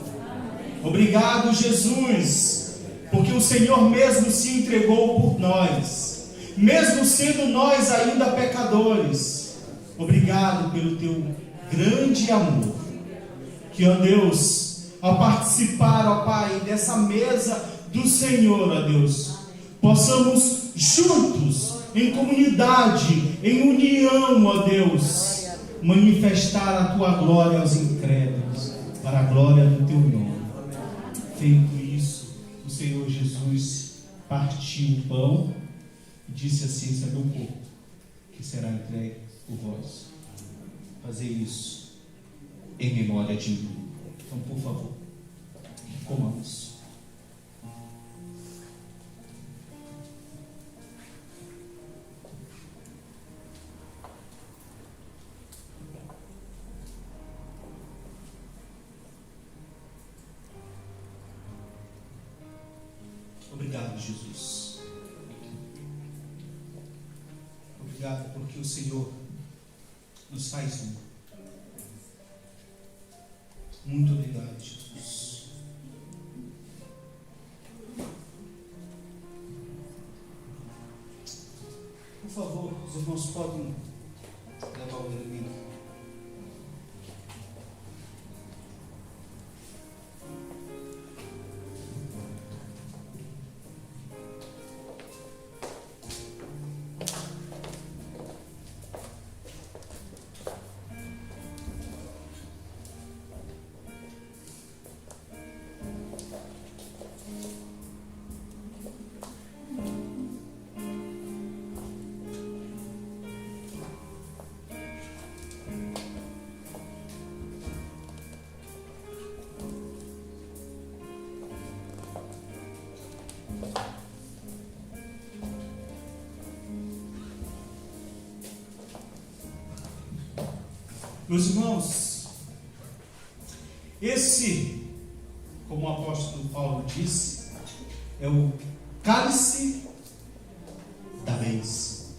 S4: Obrigado, Jesus, porque o Senhor mesmo se entregou por nós, mesmo sendo nós ainda pecadores. Obrigado pelo teu grande amor. Que, ó Deus, ao participar, ó Pai, dessa mesa do Senhor, ó Deus, possamos juntos, em comunidade, em união, ó Deus, manifestar a tua glória aos incrédulos, para a glória do teu nome. Feito isso, o Senhor Jesus partiu o pão e disse assim: esse é meu corpo, que será entregue por vós. Fazer isso em memória de mim. Então, por favor, comamos. Obrigado, Jesus. Obrigado porque o Senhor nos faz um. Muito obrigado, Jesus. Por favor, os irmãos podem levar o elemento. Meus irmãos, esse, como o apóstolo Paulo disse, é o cálice da vez.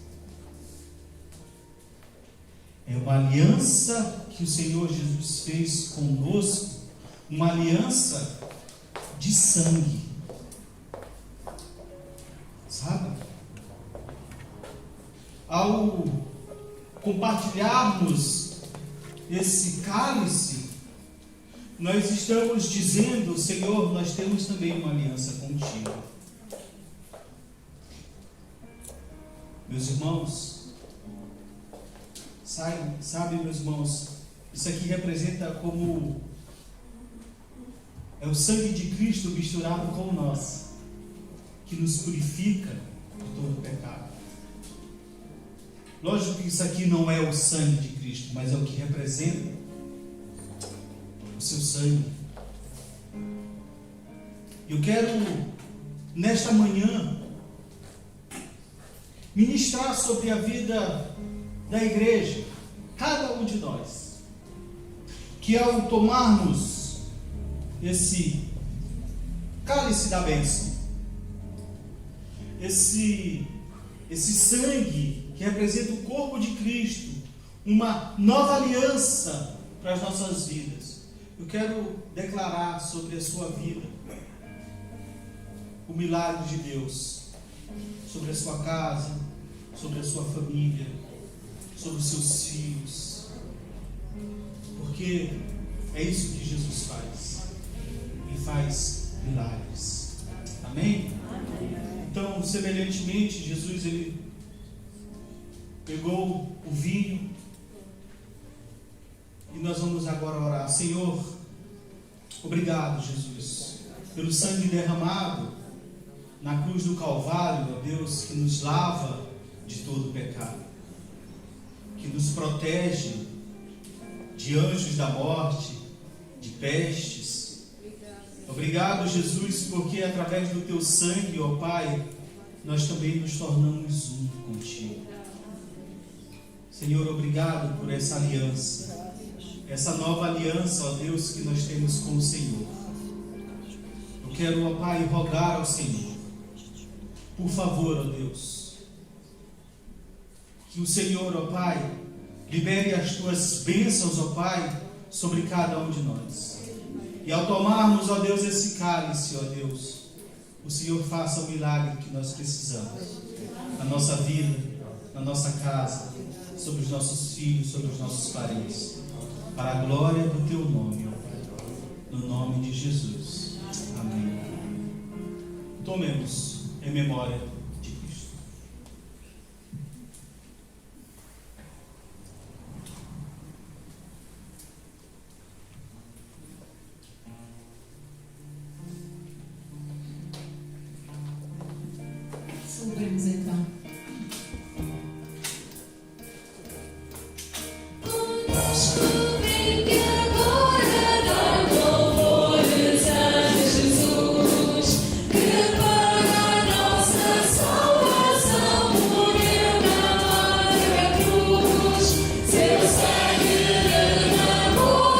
S4: É uma aliança que o Senhor Jesus fez conosco, uma aliança de sangue. Sabe? Ao compartilharmos esse cálice, nós estamos dizendo: Senhor, nós temos também uma aliança contigo. Meus irmãos, sabe, meus irmãos, isso aqui representa como é o sangue de Cristo misturado com o nosso, que nos purifica de todo pecado. Lógico que isso aqui não é o sangue de Cristo, mas é o que representa o seu sangue. Eu quero, nesta manhã, ministrar sobre a vida da igreja, cada um de nós, que ao tomarmos esse cálice da bênção, esse sangue que representa o corpo de Cristo, uma nova aliança para as nossas vidas, eu quero declarar sobre a sua vida o milagre de Deus, sobre a sua casa, sobre a sua família, sobre os seus filhos, porque é isso que Jesus faz, e faz milagres. Amém? Então, semelhantemente, Jesus ele pegou o vinho e nós vamos agora orar. Senhor, obrigado, Jesus, pelo sangue derramado na cruz do Calvário, ó Deus, que nos lava de todo pecado, que nos protege de anjos da morte, de pestes. Obrigado, Jesus, porque através do teu sangue, ó Pai, nós também nos tornamos um contigo. Senhor, obrigado por essa aliança, essa nova aliança, ó Deus, que nós temos com o Senhor. Eu quero, ó Pai, rogar ao Senhor, por favor, ó Deus, que o Senhor, ó Pai, libere as tuas bênçãos, ó Pai, sobre cada um de nós. E ao tomarmos, ó Deus, esse cálice, ó Deus, o Senhor faça o milagre que nós precisamos na nossa vida, na nossa casa, sobre os nossos filhos, sobre os nossos parentes, para a glória do teu nome, ó Pai, no nome de Jesus. Amém. Tomemos em memória de Cristo.
S3: Celebremos então.
S5: Descobrem que agora dá louvores a Jesus, que para nossa salvação morreu na larga cruz. Seu sangue derramou,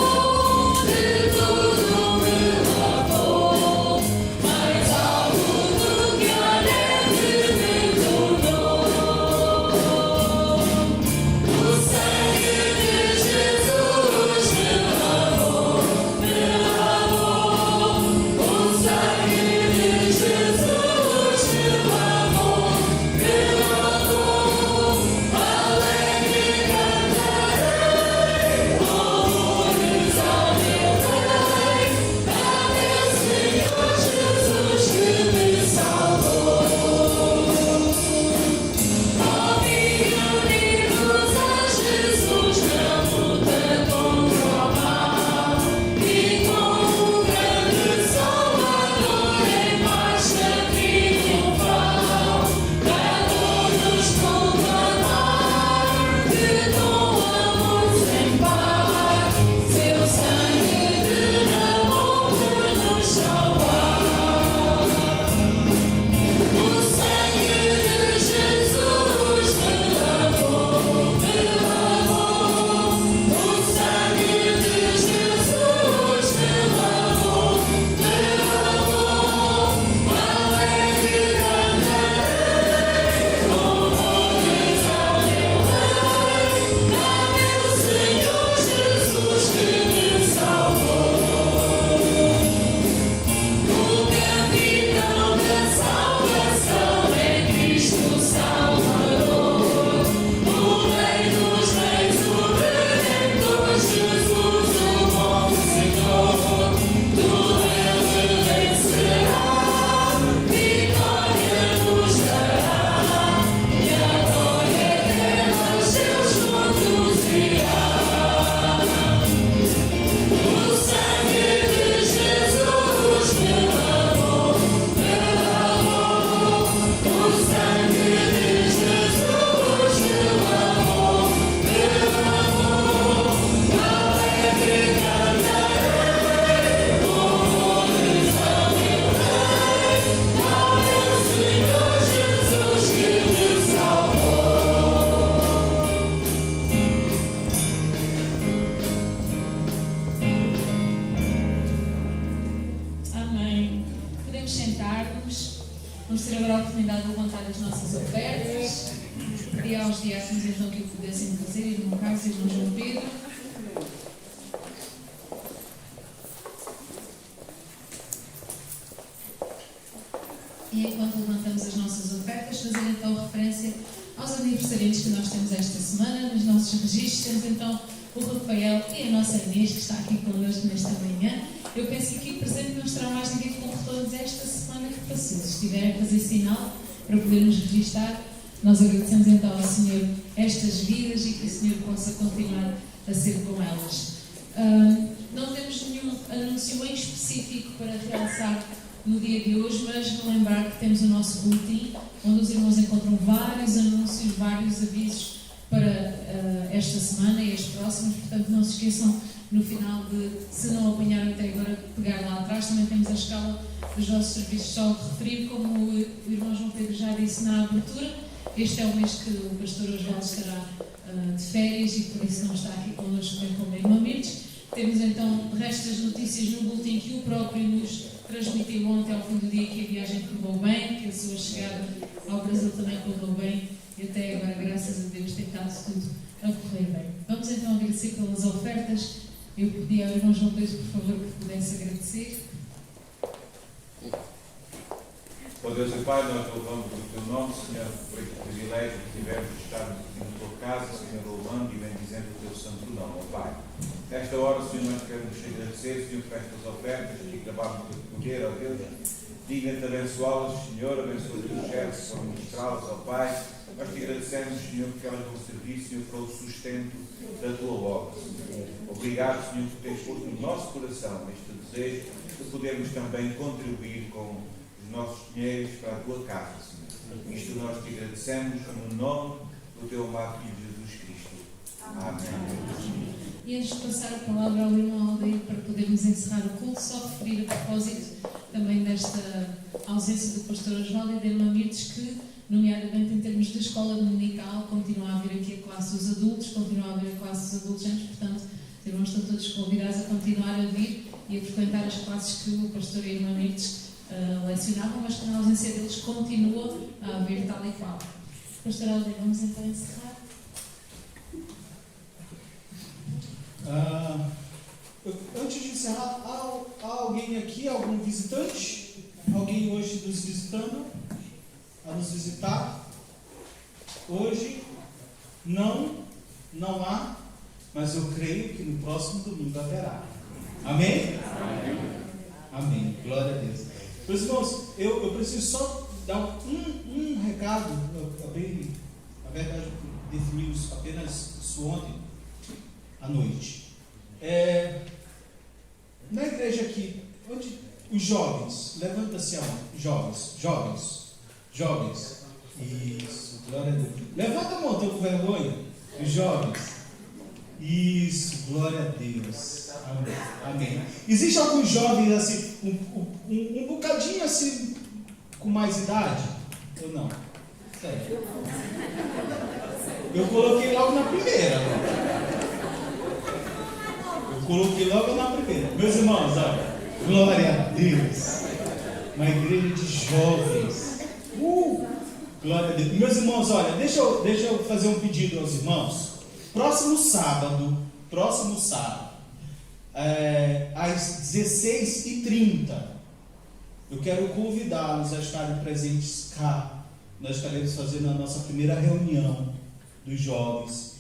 S5: de tudo me lavou, mais alto do que a neve me tornou. O sangue de Jesus
S3: então que o pudessem fazer, irmão Carlos e irmão João Pedro. E enquanto levantamos as nossas ofertas, fazer então referência aos aniversariantes que nós temos esta semana. Nos nossos registros temos então o Rafael e a nossa Inês, que está aqui connosco nesta manhã. Eu penso que aqui presente não estará mais ninguém como todos esta semana que passou. Se estiverem a fazer sinal para podermos registar, nós agradecemos então ao Senhor estas vidas e que o Senhor possa continuar a ser com elas. Não temos nenhum anúncio em específico para realçar no dia de hoje, mas relembrar que temos o nosso boletim, onde os irmãos encontram vários anúncios, vários avisos para esta semana e as próximas. Portanto, não se esqueçam, no final se não apanharam até agora, pegar lá atrás. Também temos a escala dos nossos serviços. Só referir, como o irmão João Pedro já disse na abertura, este é o mês que o pastor Osvaldo estará de férias e por isso não está aqui connosco também como irmão Mirtes. Temos então o resto das notícias no boletim que o próprio nos transmitiu ontem ao fim do dia, que a viagem correu bem, que a sua chegada ao Brasil também correu bem e até agora, graças a Deus, tem estado tudo a correr bem. Vamos então agradecer pelas ofertas. Eu pedi ao irmão João Pedro, por favor, que pudesse agradecer.
S6: Ó Deus e Pai, nós louvamos o Teu nome, Senhor, por este privilégio que tivemos de estarmos aqui na Tua casa, Senhor, louvando e bendizendo o Teu santo nome, ó Pai. Nesta hora, Senhor, nós queremos te agradecer, Senhor, por estas ofertas que acabamos de recolher, ó Deus. Digna-te abençoá-las, Senhor, abençoa os teus servos que foram ministrá-las, ó Pai. Nós te agradecemos, Senhor, porque elas vão servir, Senhor, para o sustento da Tua obra, Senhor. Obrigado, Senhor, por teres posto no nosso coração este desejo de podermos também contribuir com os nossos dinheiros para a Tua casa, Senhor. Isto nós te agradecemos no nome do Teu amado Filho Jesus Cristo. Amém.
S3: E antes de passar a palavra ao irmão Aldeia para podermos encerrar o culto, só referir a propósito também desta ausência do pastor Osvaldo e da irmã Mirtes, que, nomeadamente em termos de escola dominical, continua a haver aqui a classe dos adultos, continua a haver a classe dos adolescentes, portanto, os irmãos estão todos convidados a continuar a vir e a frequentar as classes que o pastor e a irmã Mirtes lecionavam, mas que na ausência deles continua a haver tal e qual. Pastor Aldeia, vamos então encerrar.
S4: Antes de encerrar, há alguém aqui, algum visitante? Alguém hoje nos visitando? A nos visitar? Hoje? Não há, mas eu creio que no próximo domingo haverá. Amém? Amém. Glória a Deus. Meus irmãos, eu preciso só dar um recado. Eu acabei, na verdade, definimos apenas isso ontem à noite. Na igreja aqui, onde os jovens, levanta-se a mão, jovens, isso, glória a Deus. Levanta a mão, estou com vergonha, os jovens, isso, glória a Deus, amém. Existe algum jovem assim, um bocadinho assim, com mais idade, ou não? Sério. Eu coloquei logo na primeira, coloquei logo na primeira. Meus irmãos, olha, glória a Deus. Uma igreja de jovens. Glória a Deus. Meus irmãos, olha, deixa eu fazer um pedido aos irmãos. Próximo sábado, às 16h30, eu quero convidá-los a estarem presentes cá. Nós estaremos fazendo a nossa primeira reunião dos jovens.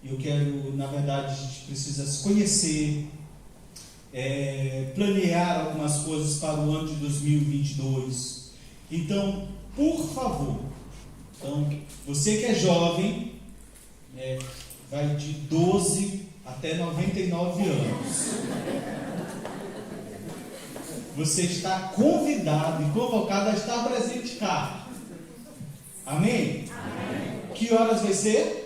S4: Eu quero, na verdade, a gente precisa se conhecer, planear algumas coisas para o ano de 2022. Então, por favor, você que é jovem, vai de 12 até 99 anos. Você está convidado e convocado a estar presente cá. Amém? Amém. Que horas vai ser?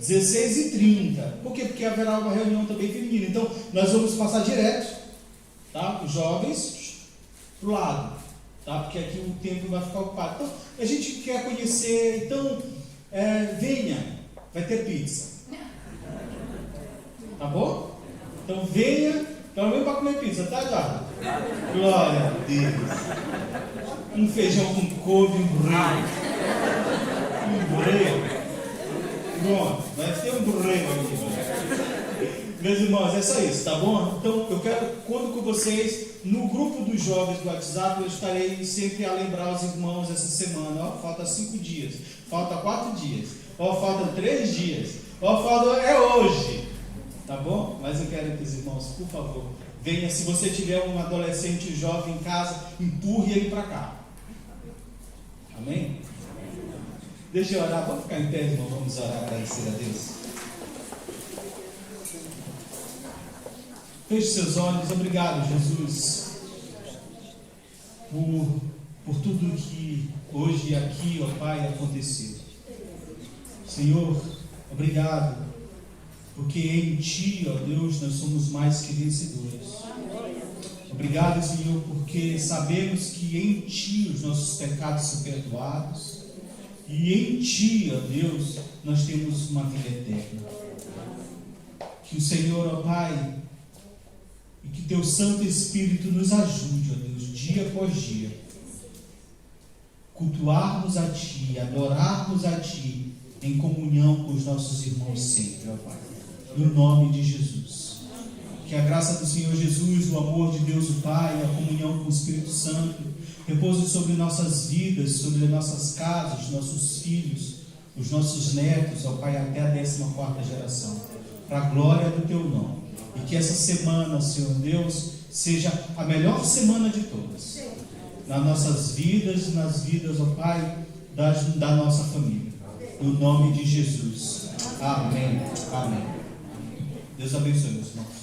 S4: 16h30. Por quê? Porque haverá uma reunião também feminina. Então, nós vamos passar direto, tá? Os jovens para o lado, tá? Porque aqui o tempo vai ficar ocupado. Então, a gente quer conhecer. Então, venha. Vai ter pizza. Tá bom? Então, venha. Pelo menos para comer pizza, tá, Eduardo? Glória a Deus. Um feijão com couve, um breu. Pronto, vai ter um problema aqui. Meus irmãos, é só isso, tá bom? Então eu quero, conto com vocês. No grupo dos jovens do WhatsApp, eu estarei sempre a lembrar os irmãos essa semana. Ó, falta 5 dias, falta 4 dias, ó, falta 3 dias, ó, falta, é hoje, tá bom? Mas eu quero que os irmãos, por favor, venha. Se você tiver um adolescente jovem em casa, empurre ele para cá. Amém? Deixa eu orar, vamos ficar em pé, irmão, vamos orar, agradecer a Deus. Feche seus olhos. Obrigado, Jesus, por tudo que hoje aqui, ó Pai, aconteceu. Senhor, obrigado, porque em Ti, ó Deus, nós somos mais que vencedores. Obrigado, Senhor, porque sabemos que em Ti os nossos pecados são perdoados e em Ti, ó Deus, nós temos uma vida eterna. Que o Senhor, ó Pai, e que Teu Santo Espírito nos ajude, ó Deus, dia após dia, cultuarmos a Ti, adorarmos a Ti, em comunhão com os nossos irmãos sempre, ó Pai, no nome de Jesus. Que a graça do Senhor Jesus, o amor de Deus o Pai, a comunhão com o Espírito Santo, repouse sobre nossas vidas, sobre nossas casas, nossos filhos, os nossos netos, ó Pai, até a 14ª geração, para a glória do Teu nome. E que essa semana, Senhor Deus, seja a melhor semana de todas, nas nossas vidas, nas vidas, ó Pai, da nossa família. No nome de Jesus. Amém. Amém. Deus abençoe, meus irmãos.